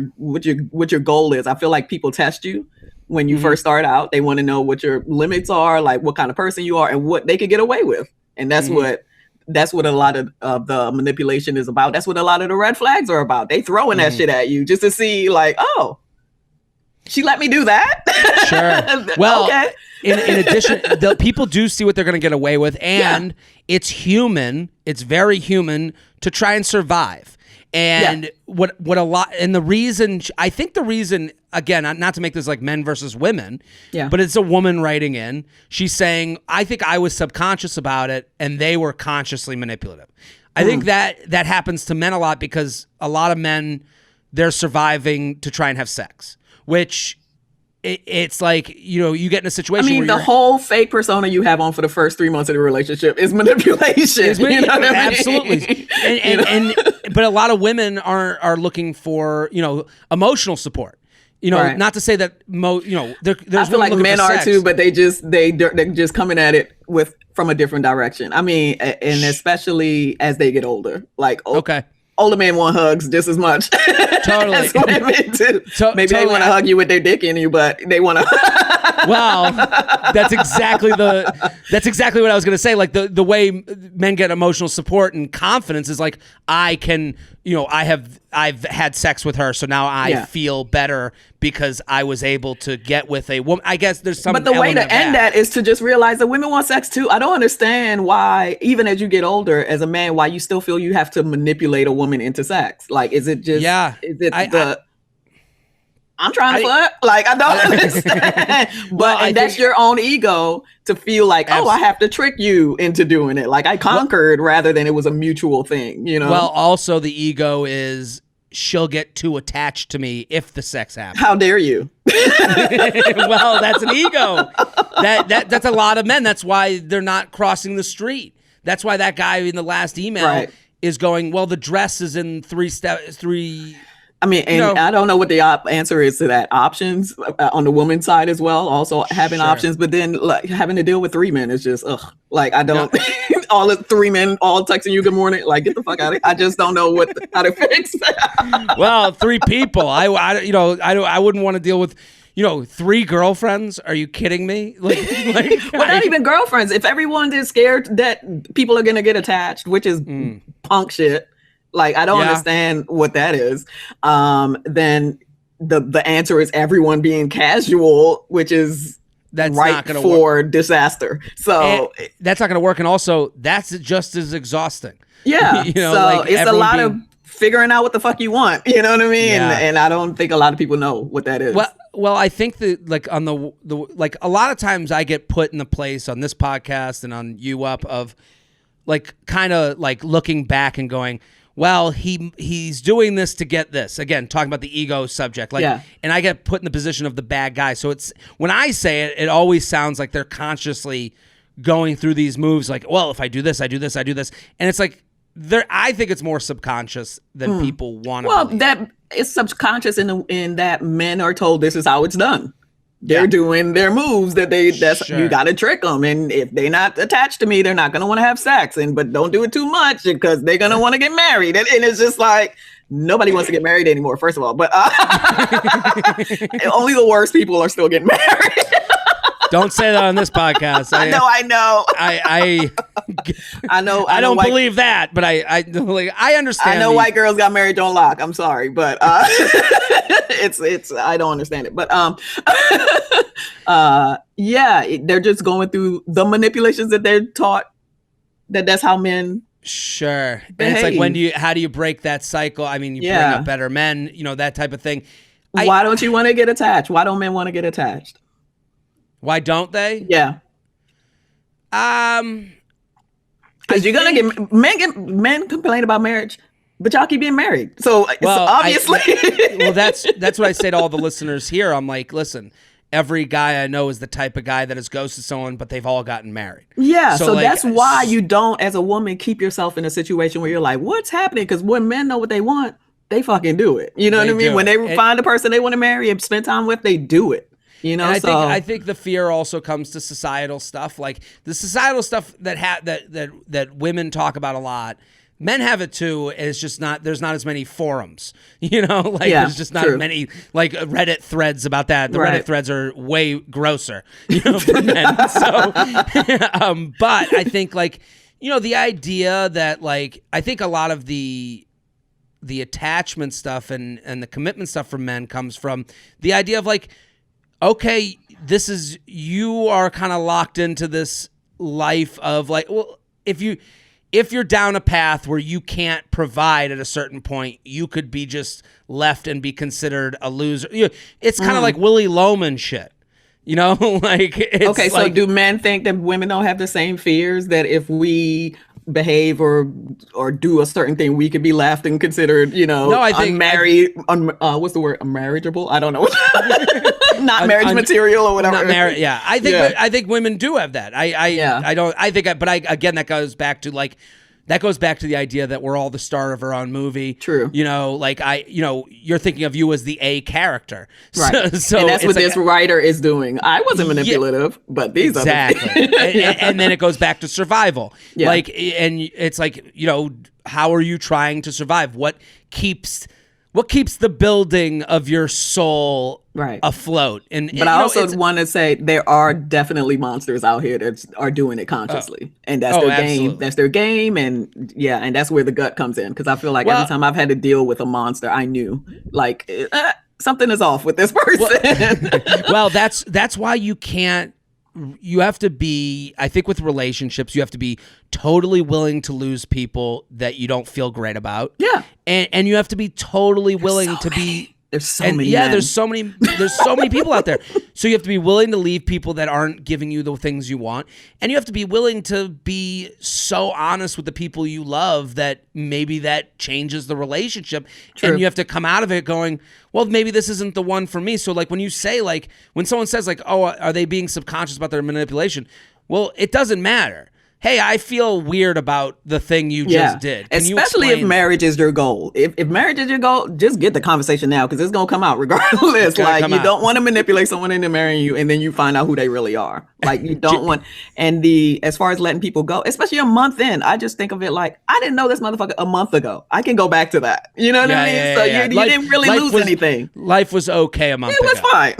goal is. I feel like people test you. When you first start out, they want to know what your limits are, like what kind of person you are and what they could get away with. And that's what a lot of the manipulation is about. That's what a lot of the red flags are about. They throwing that shit at you just to see like, oh, she let me do that? Sure. Well, okay. in addition, the people do see what they're going to get away with. And it's human. It's very human to try and survive. And what a lot, and the reason, again, not to make this like men versus women, but it's a woman writing in. She's saying, I think I was subconscious about it and they were consciously manipulative. I think that happens to men a lot because a lot of men, they're surviving to try and have sex, which it's like, you get in a situation where the whole fake persona you have on for the first 3 months of the relationship is manipulation. You know what I mean? Absolutely. But a lot of women are looking for, emotional support. Not to say that there's I feel like men are too, but they're just coming at it from a different direction. I mean, and especially as they get older, like older men want hugs just as much. Totally. as women do. Maybe they want to hug you with their dick in you, but they want to. Well, that's exactly what I was going to say. Like the way men get emotional support and confidence is like, I've had sex with her, so now I feel better because I was able to get with a woman. I guess there's some. But the way to end that is to just realize that women want sex too. I don't understand why, even as you get older, as a man, why you still feel you have to manipulate a woman into sex. Like, is it just? Yeah. Is it I'm trying to fuck. Like, I don't understand. But that's your own ego to feel like, I have to trick you into doing it. Like I conquered rather than it was a mutual thing, you know? Well, also the ego is she'll get too attached to me if the sex happens. How dare you? Well, that's an ego. That's a lot of men. That's why they're not crossing the street. That's why that guy in the last email is going, well, the dress is in three. I mean, and I don't know what the answer is to that. Options on the woman's side as well. Also having options, but then like having to deal with 3 men is just like I don't. All the 3 men all texting you good morning. Like get the fuck out of here. I just don't know how to fix that. Well, 3 people. I wouldn't want to deal with 3 girlfriends. Are you kidding me? Well, not even girlfriends. If everyone is scared that people are gonna get attached, which is punk shit. Like, I don't understand what that is. Then the answer is everyone being casual, which is that's right for disaster. So that's not going to work. And also, that's just as exhausting. Yeah. So it's a lot of figuring out what the fuck you want. You know what I mean? Yeah. And I don't think a lot of people know what that is. Well, I think that like on the like a lot of times I get put in the place on this podcast and on You Up of like kind of like looking back and going, well, he's doing this to get this. Again, talking about the ego subject. And I get put in the position of the bad guy. So it's when I say it, it always sounds like they're consciously going through these moves like, well, if I do this, I do this, I do this. And it's like I think it's more subconscious than people want to believe. That it's subconscious in that men are told this is how it's done. They're doing their moves you got to trick them. And if they're not attached to me, they're not going to want to have sex. But don't do it too much because they're going to want to get married. And it's just like, nobody wants to get married anymore, first of all. But only the worst people are still getting married. Don't say that on this podcast. I know. I know. I don't believe that, but I understand. I know white girls got married on lock. I'm sorry, but it's I don't understand it. But they're just going through the manipulations that they're taught. That's how men. Sure, behave. And it's like how do you break that cycle? I mean, you bring up better men, that type of thing. Why don't you want to get attached? Why don't men want to get attached? Why don't they? Yeah. Because you're gonna get men complain about marriage, but y'all keep being married. So obviously, that's what I say to all the listeners here. I'm like, listen, every guy I know is the type of guy that has ghosted someone, but they've all gotten married. Yeah. So that's why you don't, as a woman, keep yourself in a situation where you're like, what's happening? Because when men know what they want, they fucking do it. You know what I mean? When they find a person they want to marry and spend time with, they do it. I think the fear also comes to societal stuff, like the societal stuff that women talk about a lot. Men have it too. It's just there's not as many forums, there's just not as many like Reddit threads about that. The Reddit threads are way grosser, for men. So, but I think the idea that I think a lot of the attachment stuff and the commitment stuff for men comes from the idea of okay, you are kind of locked into this life of if you're down a path where you can't provide at a certain point, you could be just left and be considered a loser. It's kind of like Willy Loman shit. So do men think that women don't have the same fears that if we behave or do a certain thing, we could be left and considered, I think unmarried. What's the word? Unmarriageable? I don't know. Not marriage material or whatever. Not marriage. Yeah, I think women do have that. I don't. I think. Again, that goes back to the idea that we're all the star of our own movie. True. You're thinking of you as the A character. Right. So and that's what this writer is doing. I wasn't manipulative, but these exactly. and then it goes back to survival. Yeah. And it's how are you trying to survive? What keeps what keeps the building of your soul Right. afloat. But I also want to say there are definitely monsters out here that are doing it consciously, and that's their absolutely. game. That's their game, and and that's where the gut comes in. Because I feel like every time I've had to deal with a monster, I knew like something is off with this person. Well, that's why you can't. You have to be, I think with relationships, you have to be totally willing to lose people that you don't feel great about. Yeah. And you have to be totally willing to be. There's so many. Yeah, there's so many people out there. So you have to be willing to leave people that aren't giving you the things you want. And you have to be willing to be so honest with the people you love that maybe that changes the relationship. True. And you have to come out of it going, well, maybe this isn't the one for me. So like when you say when someone says oh, are they being subconscious about their manipulation? Well, it doesn't matter. Hey, I feel weird about the thing you just did. Can Especially if marriage is your goal. If marriage is your goal, just get the conversation now because it's going to come out regardless. Like you don't want to manipulate someone into marrying you and then you find out who they really are. Like you don't want, and as far as letting people go, especially a month in, I just think of it like, I didn't know this motherfucker a month ago. I can go back to that. You know what I mean? So you didn't really lose anything. Life was okay a month ago. It was fine.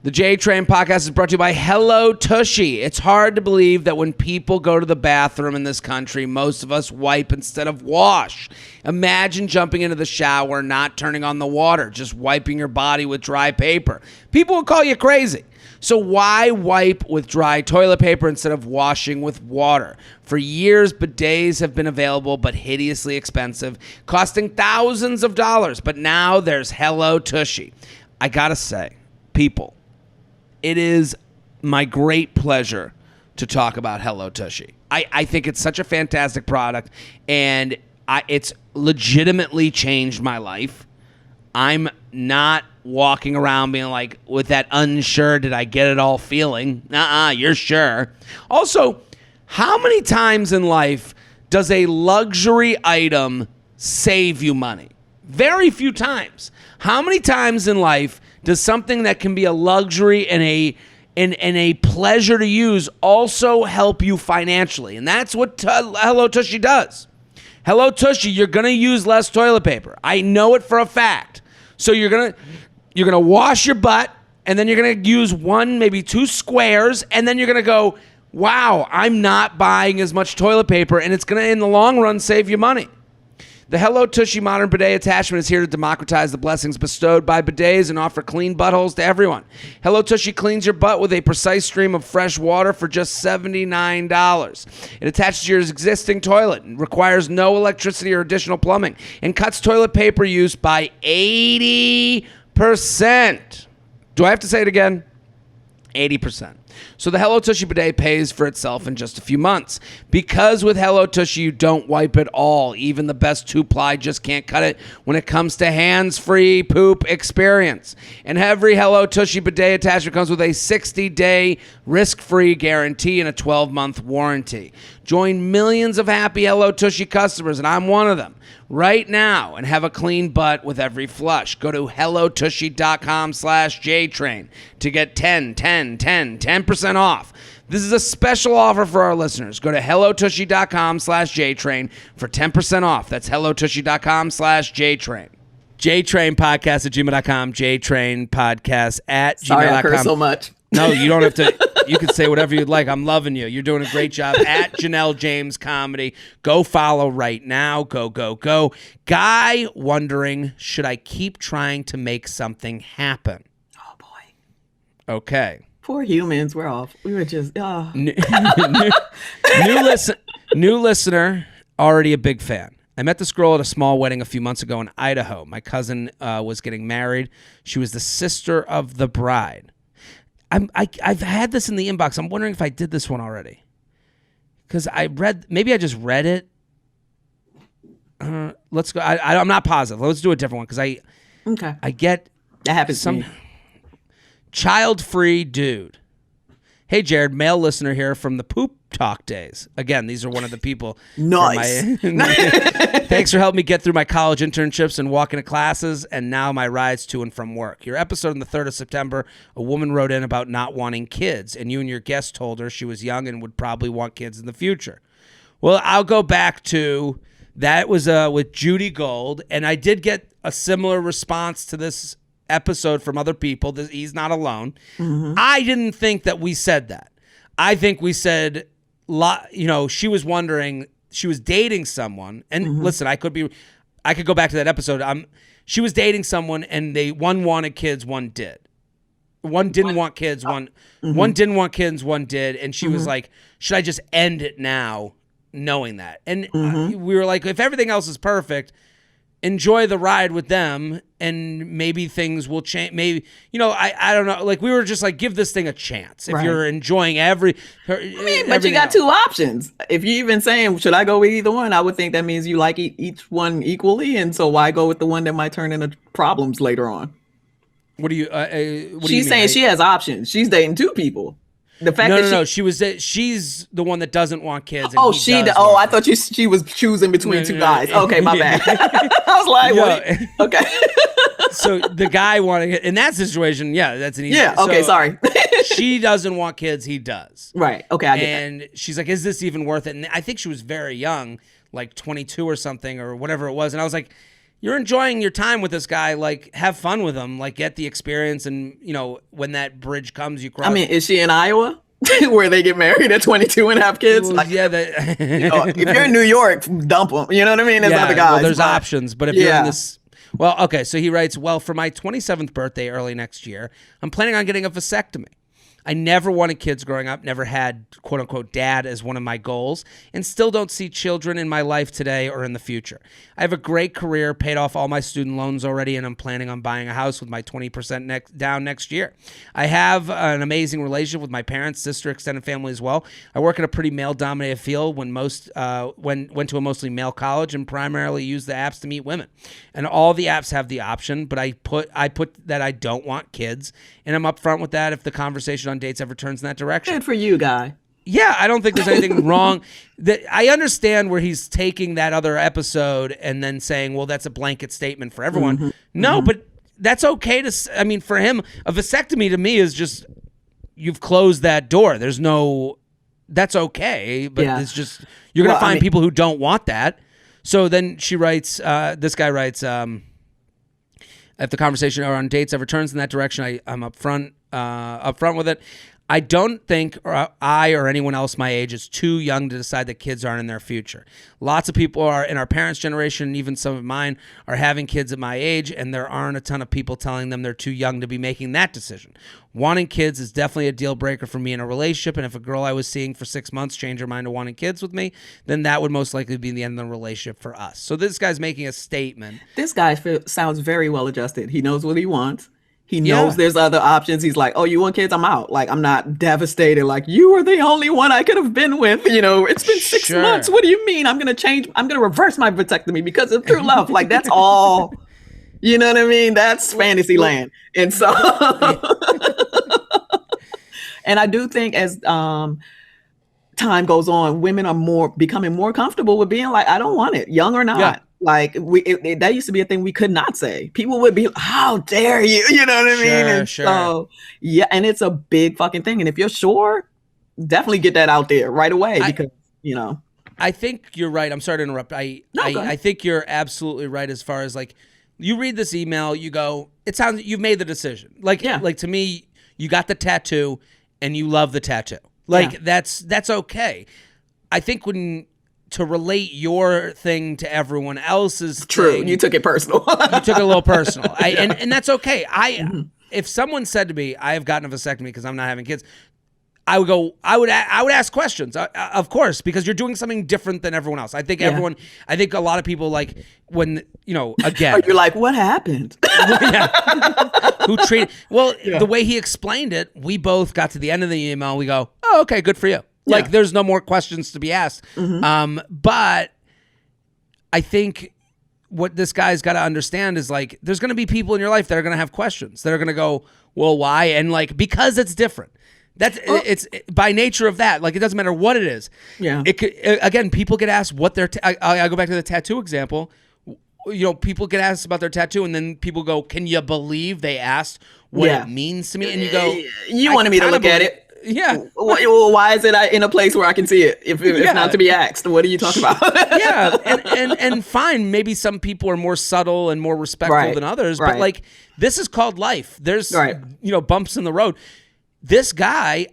The J Train podcast is brought to you by Hello Tushy. It's hard to believe that when people go to the bathroom in this country, most of us wipe instead of wash. Imagine jumping into the shower, not turning on the water, just wiping your body with dry paper. People would call you crazy. So why wipe with dry toilet paper instead of washing with water? For years, bidets have been available but hideously expensive, costing thousands of dollars. But now there's Hello Tushy. I gotta say, people, it is my great pleasure to talk about Hello Tushy. I think it's such a fantastic product, and it's legitimately changed my life. I'm not walking around being like with that unsure, did I get it all feeling. You're sure. Also, how many times in life does a luxury item save you money? Very few times. How many times in life does something that can be a luxury and a pleasure to use also help you financially? And that's what Hello Tushy does. Hello Tushy, you're going to use less toilet paper. I know it for a fact. So you're going to wash your butt, and then you're going to use one, maybe two squares, and then you're going to go, wow, I'm not buying as much toilet paper, and it's going to, in the long run, save you money. The Hello Tushy Modern Bidet Attachment is here to democratize the blessings bestowed by bidets and offer clean buttholes to everyone. Hello Tushy cleans your butt with a precise stream of fresh water for just $79. It attaches to your existing toilet, requires no electricity or additional plumbing, and cuts toilet paper use by 80%. Do I have to say it again? 80%. So the Hello Tushy bidet pays for itself in just a few months. Because with Hello Tushy, you don't wipe at all. Even the best two-ply just can't cut it when it comes to hands-free poop experience. And every Hello Tushy bidet attachment comes with a 60-day risk-free guarantee and a 12-month warranty. Join millions of happy Hello Tushy customers, and I'm one of them, right now, and have a clean butt with every flush. Go to hellotushy.com/JTrain to get 10% off. This is a special offer for our listeners. Go to hellotushy.com/JTrain for 10% off. That's hellotushy.com/JTrain. JTrain podcast at gmail.com. JTrain podcast at gmail.com. Sorry, I curse so much. No, you don't have to. You can say whatever you'd like. I'm loving you. You're doing a great job at Janelle James Comedy. Go follow right now. Go. Guy wondering, should I keep trying to make something happen? Oh, boy. Okay. Poor humans. We're off. We were just, New listener, already a big fan. I met this girl at a small wedding a few months ago in Idaho. My cousin was getting married. She was the sister of the bride. I've had this in the inbox. I'm wondering if I did this one already. Because maybe I just read it. Let's go. I'm not positive. Let's do a different one because I get that happens to me. Child-free dude. Hey, Jared, male listener here from the Poop Talk days. Again, these are one of the people. Nice. Thanks for helping me get through my college internships and walking to classes, and now my rides to and from work. Your episode on the 3rd of September, a woman wrote in about not wanting kids, and you and your guest told her she was young and would probably want kids in the future. Well, I'll go back to That was with Judy Gold, and I did get a similar response to this episode from other people. He's not alone. I didn't think that we said that. I think we said, she was wondering, she was dating someone, and listen, I could go back to that episode. She was dating someone, and one wanted kids, one did. One didn't want kids, one didn't want kids, one did, and she was like, should I just end it now, knowing that? And we were like, if everything else is perfect, enjoy the ride with them, and maybe things will change. Maybe, I don't know. Like, we were just like, give this thing a chance. If you're enjoying but you got two options. If you're even saying, should I go with either one? I would think that means you like each one equally, and so why go with the one that might turn into problems later on? What do you? She's saying she has options. She's dating two people. The fact no. She's the one that doesn't want kids. And I thought she was choosing between two guys. Okay, my bad. I was like, what? Okay. So the guy wanting it in that situation, that's an easy. Yeah. Okay. Sorry. She doesn't want kids. He does. Right. Okay. I get and that. She's like, is this even worth it? And I think she was very young, like 22 or something or whatever it was. And I was like, you're enjoying your time with this guy. Like, have fun with him. Like, get the experience. And, when that bridge comes, you cross. I mean, is she in Iowa where they get married at 22 and have kids? Well, if you're in New York, dump them. You know what I mean? There's other guys. Well, there's options. But if you're in this. Well, okay. So he writes, for my 27th birthday early next year, I'm planning on getting a vasectomy. I never wanted kids growing up, never had, quote unquote, dad as one of my goals, and still don't see children in my life today or in the future. I have a great career, paid off all my student loans already, and I'm planning on buying a house with my 20% down next year. I have an amazing relationship with my parents, sister, extended family as well. I work in a pretty male-dominated field went to a mostly male college and primarily use the apps to meet women. And all the apps have the option, but I put that I don't want kids, and I'm upfront with that if the conversation on dates ever turns in that direction. Good for you, guy. Yeah, I don't think there's anything wrong. I understand where he's taking that other episode and then saying, well, that's a blanket statement for everyone. No, but that's okay for him, a vasectomy to me is just, you've closed that door. That's okay, but it's just, you're going to find people who don't want that. So then she writes, this guy writes, if the conversation around dates ever turns in that direction, I'm upfront with it. I don't think I or anyone else my age is too young to decide that kids aren't in their future. Lots of people are in our parents' generation, even some of mine, are having kids at my age, and there aren't a ton of people telling them they're too young to be making that decision. Wanting kids is definitely a deal breaker for me in a relationship, and if a girl I was seeing for 6 months changed her mind to wanting kids with me, then that would most likely be the end of the relationship for us. So this guy's making a statement. This guy sounds very well adjusted. He knows what he wants. He knows there's other options. He's like, oh, you want kids? I'm out. Like, I'm not devastated. Like, you were the only one I could have been with. It's been 6 months. What do you mean? I'm going to reverse my vasectomy because of true love. Like, that's all, you know what I mean? That's fantasy land. And so, and I do think as time goes on, women are becoming more comfortable with being like, I don't want it, young or not. Yeah. Like that used to be a thing we could not say. People would be, how dare you? You know what I mean? And so, and it's a big fucking thing. And if you're sure, definitely get that out there right away because, I think you're right. I'm sorry to interrupt. I think you're absolutely right as far as like, you read this email, you go, it sounds, you've made the decision. Like to me, you got the tattoo and you love the tattoo. Like that's okay. I think to relate your thing to everyone else's thing, you took it personal. You took it a little personal. And that's okay. If someone said to me, I have gotten a vasectomy because I'm not having kids, I would ask questions, of course, because you're doing something different than everyone else. I think I think a lot of people, like, when, again. You're like, what happened? Who treated, the way he explained it, we both got to the end of the email, we go, oh, okay, good for you. Like, there's no more questions to be asked. But I think what this guy's got to understand is, like, there's going to be people in your life that are going to have questions. That are going to go, well, why? And, like, because it's different. It's by nature of that. Like, it doesn't matter what it is. Yeah. Again, people get asked what their. I go back to the tattoo example. People get asked about their tattoo, and then people go, "Can you believe they asked what it means to me?" And you go, "You wanted me to look at it." Yeah. Well, why is it in a place where I can see it? If not to be asked, what are you talking about? Yeah, and fine. Maybe some people are more subtle and more respectful than others, but like this is called life. There's bumps in the road. This guy,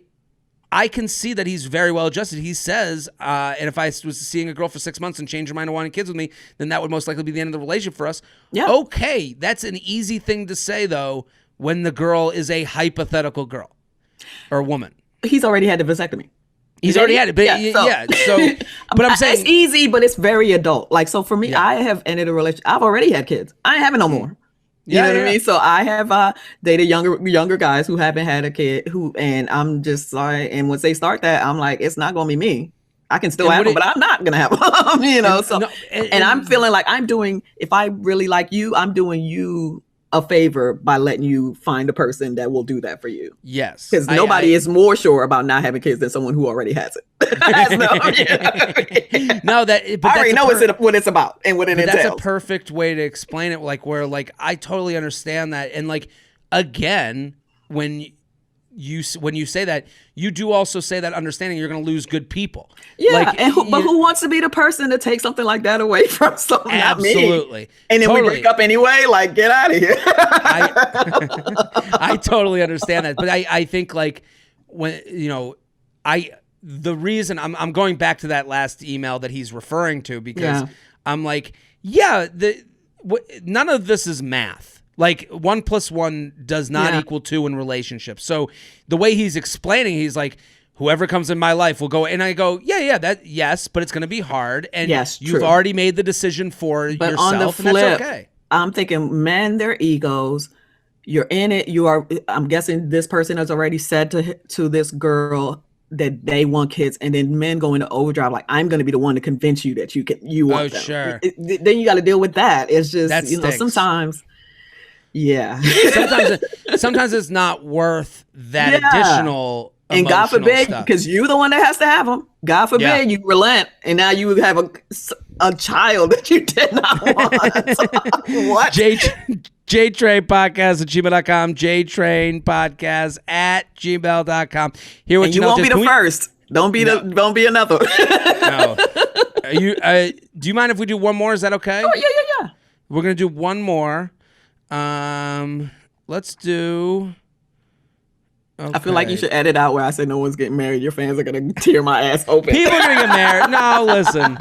I can see that he's very well adjusted. He says, and if I was seeing a girl for 6 months and changed her mind and wanted kids with me, then that would most likely be the end of the relationship for us. Yeah. Okay, that's an easy thing to say though when the girl is a hypothetical girl or woman. He's already had the vasectomy. He's already had it, but so but I'm saying it's easy, but it's very adult. Like, so for me, I have ended a relationship. I've already had kids. I ain't having no more. You know what I mean? So I have dated younger guys who haven't had a kid and I'm just like, and once they start that, I'm like, it's not going to be me. I can still have them, but I'm not going to have them, and I'm feeling like if I really like you, I'm doing you a favor by letting you find a person that will do that for you. Yes. Because nobody is more sure about not having kids than someone who already has it. But I already know what it's about and what it entails. That's a perfect way to explain it. Like where, like, I totally understand that. And like, again, when you say that, you do also say that understanding you're going to lose good people. Yeah, like, but who wants to be the person to take something like that away from someone? Absolutely. Not me. And then we break up anyway. Like, get out of here. I totally understand that, but I think like when the reason I'm going back to that last email that he's referring to because I'm like, none of this is math. Like 1 + 1 does not equal 2 in relationships. So the way he's explaining, he's like, whoever comes in my life will go. And I go, yes, but it's going to be hard. And you've already made the decision for yourself. But on the flip, and that's okay. I'm thinking, men, their egos. You're in it. I'm guessing this person has already said to this girl that they want kids, and then men go into overdrive. Like, I'm going to be the one to convince you that you want them. Sure. Then you got to deal with that. It's just sometimes. Yeah. sometimes it's not worth that additional emotional and God forbid, because you're the one that has to have them. God forbid you relent, and now you have a child that you did not want. What? JTrainPodcast@gmail.com. JTrainPodcast@gmail.com. Here, you won't be the first. Don't be another. No. Do you mind if we do one more? Is that okay? Oh, yeah. We're gonna do one more. Let's do. Okay. I feel like you should edit out where I say no one's getting married. Your fans are gonna tear my ass open. People are gonna get married. No, listen.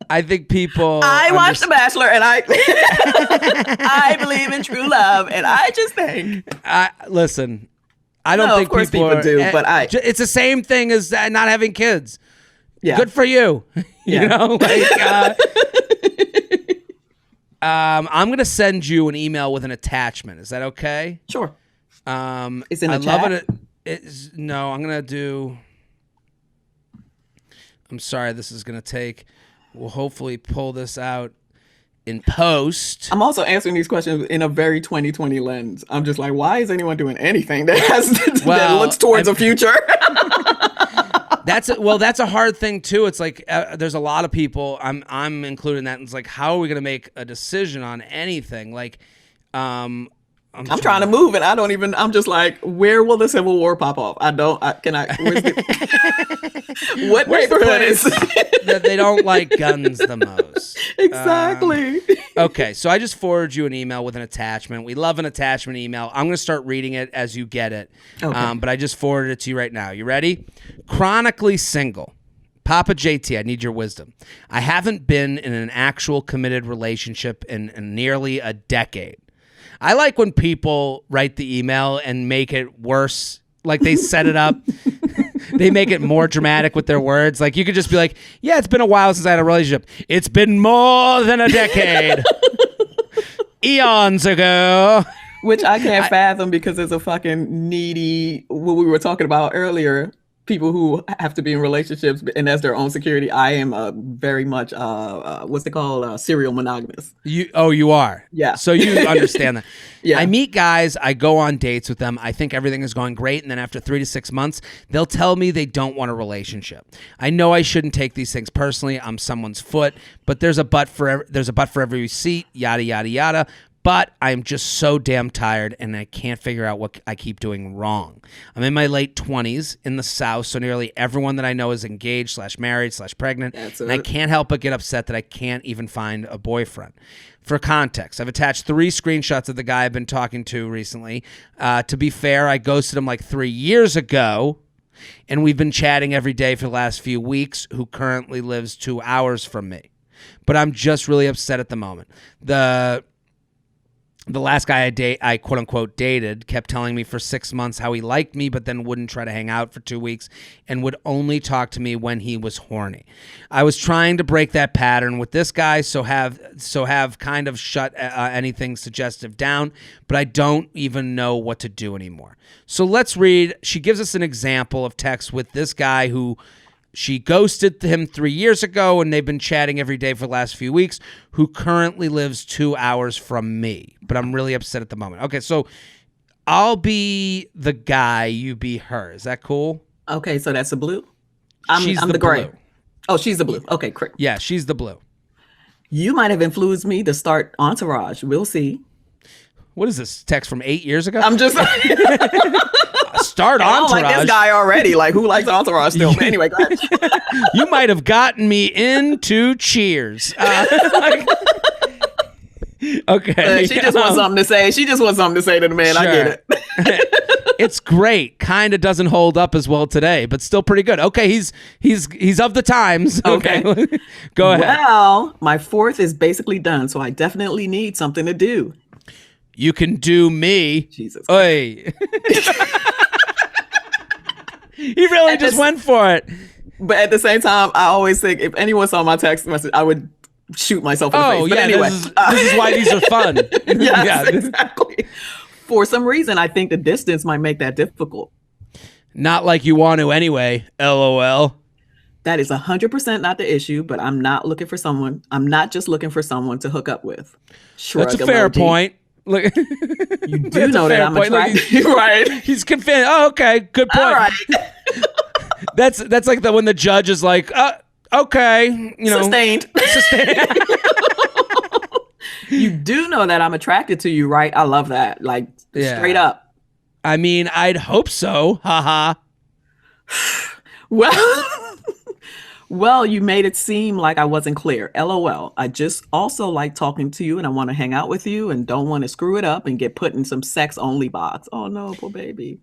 I think people. I watched The Bachelor, and I believe in true love, and I just think. Listen. I don't think of course people do, but it's the same thing as not having kids. Yeah. Good for you. You know, like. I'm gonna send you an email with an attachment. Is that okay? Sure. It's in the chat. No, I'm gonna do. I'm sorry. This is gonna take. We'll hopefully pull this out in post. I'm also answering these questions in a very 2020 lens. I'm just like, why is anyone doing anything that looks towards a future? That's a hard thing too. It's like there's a lot of people. I'm including that. And it's like, how are we gonna make a decision on anything? Like, I'm trying to move, and I don't even. I'm just like, where will the Civil War pop off? Where's what neighborhood is that they don't like guns the most? Exactly. Okay, so I just forwarded you an email with an attachment. We love an attachment email. I'm gonna start reading it as you get it. Okay. But I just forwarded it to you right now. You ready? Chronically single. Papa JT, I need your wisdom. I haven't been in an actual committed relationship in nearly a decade. I like when people write the email and make it worse. Like they set it up. They make it more dramatic with their words. Like you could just be like, yeah, it's been a while since I had a relationship. It's been more than a decade. Eons ago. Which I can't fathom because it's a fucking needy, what we were talking about earlier, people who have to be in relationships and as their own security. I am very much, what's it called? Serial monogamous. You are? Yeah. So you understand that. Yeah. I meet guys, I go on dates with them. I think everything is going great. And then after 3 to 6 months, they'll tell me they don't want a relationship. I know I shouldn't take these things personally. I'm someone's foot, but there's a but for every seat, yada, yada, yada. But I'm just so damn tired, and I can't figure out what I keep doing wrong. I'm in my late 20s in the South, so nearly everyone that I know is engaged / married / pregnant, and I can't help but get upset that I can't even find a boyfriend. For context, I've attached 3 screenshots of the guy I've been talking to recently. To be fair, I ghosted him like 3 years ago, and we've been chatting every day for the last few weeks, who currently lives 2 hours from me. But I'm just really upset at the moment. The last guy I quote unquote dated kept telling me for 6 months how he liked me, but then wouldn't try to hang out for 2 weeks and would only talk to me when he was horny. I was trying to break that pattern with this guy, so have kind of shut anything suggestive down, but I don't even know what to do anymore. So let's read. She gives us an example of text with this guy who she ghosted him 3 years ago, and they've been chatting every day for the last few weeks, who currently lives 2 hours from me. But I'm really upset at the moment. Okay, so I'll be the guy, you be her. Is that cool? Okay, so that's the blue? She's I'm the gray. Blue. Oh, she's the blue. Okay, great. Yeah, she's the blue. You might have influenced me to start Entourage. We'll see. What is this, text from 8 years ago? I'm just start Entourage. I don't like this guy already. Like, who likes Entourage still? But anyway, go ahead. You might have gotten me into Cheers. Okay. She just wants something to say. She just wants something to say to the man. Sure. I get it. It's great. Kind of doesn't hold up as well today, but still pretty good. Okay, he's of the times. Okay. Go ahead. Well, my 4th is basically done, so I definitely need something to do. You can do me. Jesus. Oy. He really just went for it. But at the same time, I always think if anyone saw my text message, I would shoot myself in the face. But anyway. This is why these are fun. Yes, exactly. For some reason, I think the distance might make that difficult. Not like you want to anyway, LOL. That is 100% not the issue, but I'm not just looking for someone to hook up with. Shrug That's a fair point. Look, you do know that I'm attracted, right? He's convinced. Oh, okay, good point. All right. That's like when the judge is like, okay, sustained. You do know that I'm attracted to you, right? I love that. Like, straight up. I mean, I'd hope so. Haha. Well, you made it seem like I wasn't clear. LOL. I just also like talking to you, and I want to hang out with you and don't want to screw it up and get put in some sex only box. Oh no, poor baby.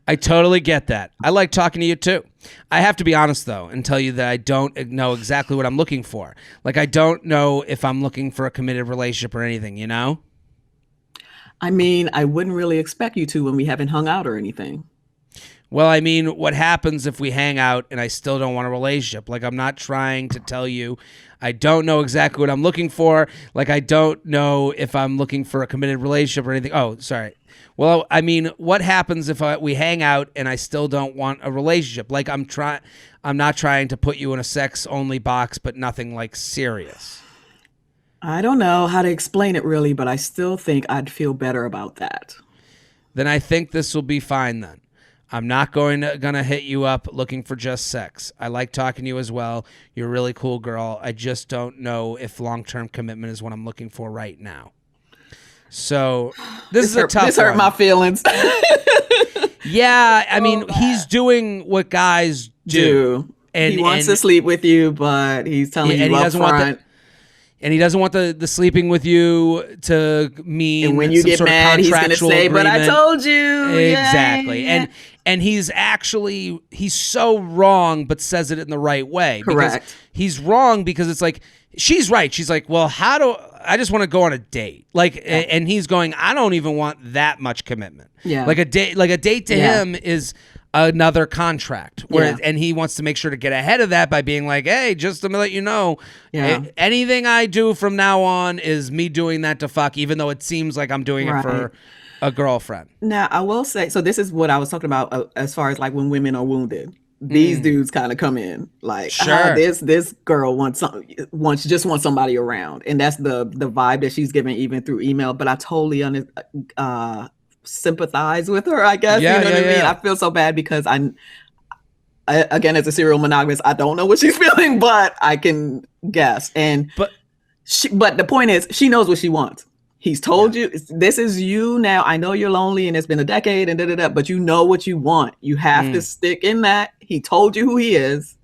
I totally get that. I like talking to you too. I have to be honest though and tell you that I don't know exactly what I'm looking for. Like, I don't know if I'm looking for a committed relationship or anything, you know? I mean, I wouldn't really expect you to when we haven't hung out or anything. Well, I mean, what happens if we hang out and I still don't want a relationship? Like, I'm not trying to tell you I don't know exactly what I'm looking for. Like, I don't know if I'm looking for a committed relationship or anything. Oh, sorry. Well, I mean, what happens if we hang out and I still don't want a relationship? Like, I'm not trying to put you in a sex-only box, but nothing like serious. I don't know how to explain it really, but I still think I'd feel better about that. Then I think this will be fine then. I'm not gonna hit you up looking for just sex. I like talking to you as well. You're a really cool girl. I just don't know if long-term commitment is what I'm looking for right now. So this is a tough one. This hurt my feelings. Yeah, I mean, he's doing what guys do. And he wants to sleep with you, but he's telling you up front. And he doesn't want the sleeping with you to mean and when you get mad, he's going to say, agreement. But I told you. Exactly. Yeah. And he's so wrong, but says it in the right way. Correct. Because he's wrong because it's like, she's right. She's like, well, I just want to go on a date. Like, yeah. And he's going, I don't even want that much commitment. Yeah. Like a date to him is another contract and he wants to make sure to get ahead of that by being like, hey, just to let you know, anything I do from now on is me doing that to fuck, even though it seems like I'm doing it for a girlfriend. Now, I will say, so this is what I was talking about as far as like when women are wounded. These dudes kind of come in like, this girl wants somebody around, and that's the vibe that she's giving even through email. But I totally sympathize with her, I guess. Yeah, you know what I mean? I feel so bad because I again, as a serial monogamist, I don't know what she's feeling, but I can guess. But But the point is, she knows what she wants. He's told you, this is you now. I know you're lonely and it's been a decade and da-da-da, but you know what you want. You have to stick in that. He told you who he is.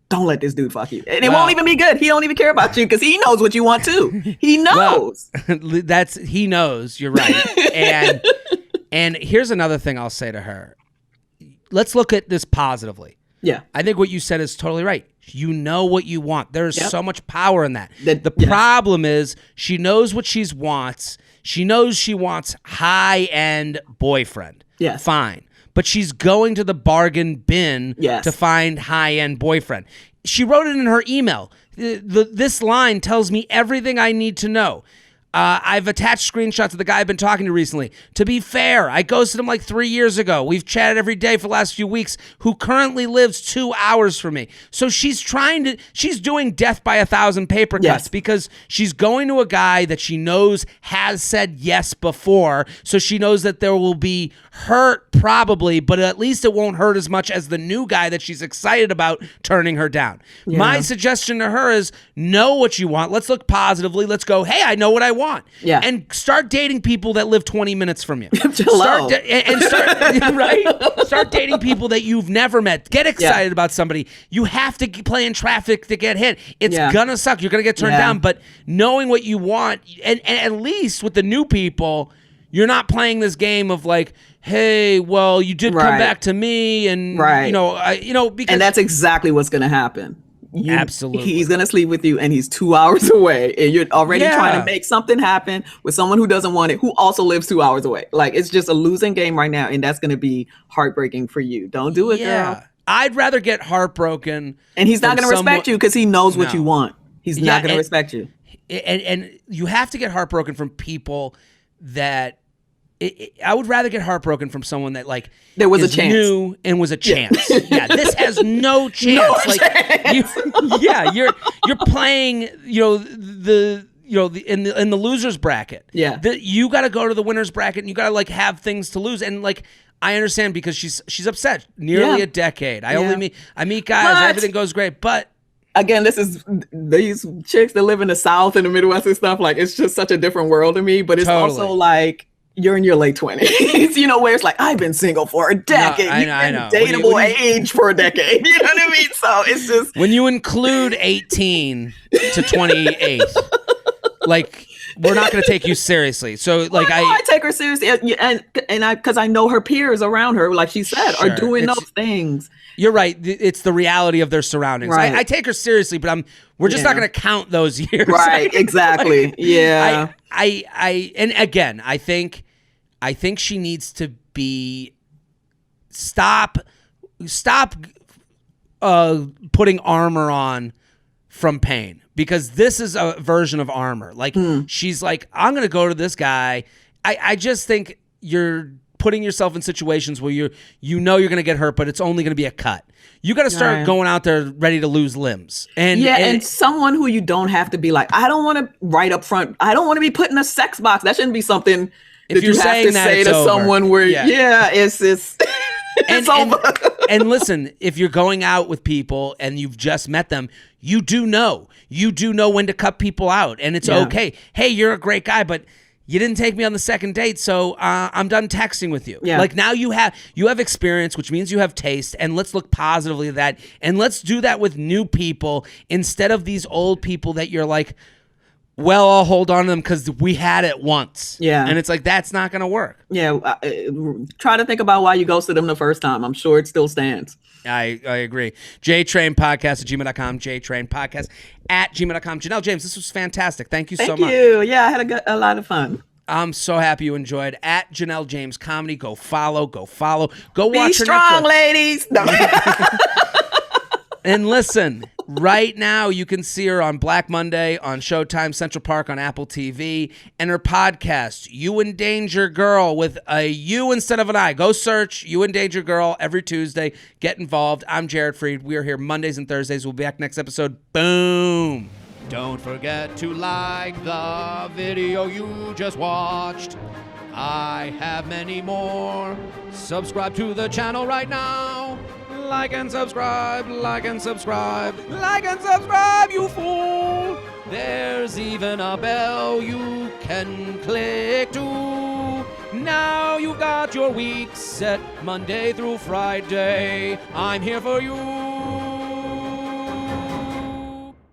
Don't let this dude fuck you. And it won't even be good. He don't even care about you because he knows what you want too. He knows. Well, he knows. You're right. And here's another thing I'll say to her. Let's look at this positively. Yeah. I think what you said is totally right. You know what you want. There's so much power in that. The yes. problem is she knows what she wants. She knows she wants high-end boyfriend. Yes. Fine. But she's going to the bargain bin to find high-end boyfriend. She wrote it in her email. This line tells me everything I need to know. I've attached screenshots of the guy I've been talking to recently. To be fair, I ghosted him like 3 years ago. We've chatted every day for the last few weeks, who currently lives 2 hours from me. So she's doing death by 1,000 paper cuts because she's going to a guy that she knows has said yes before. So she knows that there will be hurt probably, but at least it won't hurt as much as the new guy that she's excited about turning her down. Yeah. My suggestion to her is know what you want. Let's look positively. Let's go, hey, I know what I want. And start dating people that live 20 minutes from you. Start dating people that you've never met. Get excited about somebody. You have to play in traffic to get hit. It's gonna suck. You're gonna get turned down, but knowing what you want, and at least with the new people, you're not playing this game of like, hey, well, you did come back to me, and because, and that's exactly what's gonna happen. Absolutely. He's going to sleep with you and he's 2 hours away and you're already trying to make something happen with someone who doesn't want it, who also lives 2 hours away. Like, it's just a losing game right now. And that's going to be heartbreaking for you. Don't do it, girl. I'd rather get heartbroken. And he's not going to respect you because he knows what you want. He's not going to respect you. And you have to get heartbroken from people that I would rather get heartbroken from someone that like there was a chance, new and was a chance. This has no chance. You're playing, in the losers bracket. You got to go to the winners bracket and you got to like have things to lose. And like I understand because she's upset. Nearly a decade. I meet guys. Everything goes great, but. Again, this is these chicks that live in the South and the Midwest and stuff. Like, it's just such a different world to me. But it's also like you're in your late 20s, where it's like, I've been single for a decade. No, I know. Dateable age for a decade. You know what I mean? So it's just when you include 18 to 28, like we're not going to take you seriously. So like I take her seriously, and because I know her peers around her, like she said, are doing those things. You're right. It's the reality of their surroundings. Right. I take her seriously, but we're just not going to count those years. Right. Exactly. And again, I think she needs to stop putting armor on from pain, because this is a version of armor. Like she's like, I'm going to go to this guy. I just think you're putting yourself in situations where you're going to get hurt, but it's only going to be a cut. You got to start going out there ready to lose limbs. And someone who you don't have to be like, I don't want to right up front. I don't want to be put in a sex box. That shouldn't be something that you have to say to someone where, it's over. And listen, if you're going out with people and you've just met them, you do know when to cut people out, and it's okay. Hey, you're a great guy, but you didn't take me on the second date, so I'm done texting with you. Like now you have experience, which means you have taste, and let's look positively at that, and let's do that with new people instead of these old people that you're like, well, I'll hold on to them because we had it once. And it's like, that's not going to work. Try to think about why you ghosted them the first time. I'm sure it still stands. I agree. JTrainPodcast@gmail.com. JTrainPodcast@gmail.com. Janelle James, this was fantastic. Thank you so much. Thank you. Yeah, I had a lot of fun. I'm so happy you enjoyed. @Janelle James Comedy. Go follow. Go watch her Netflix. Be strong, ladies. No. And listen, right now you can see her on Black Monday on Showtime, Central Park on Apple TV, and her podcast, You Endanger Girl, with a U instead of an I. Go search You Endanger Girl every Tuesday. Get involved. I'm Jared Freid. We are here Mondays and Thursdays. We'll be back next episode. Boom. Don't forget to like the video you just watched. I have many more. Subscribe to the channel right now. Like and subscribe, you fool. There's There's even a bell you can click to. Now you've got your week set Monday through Friday. I'm here for you.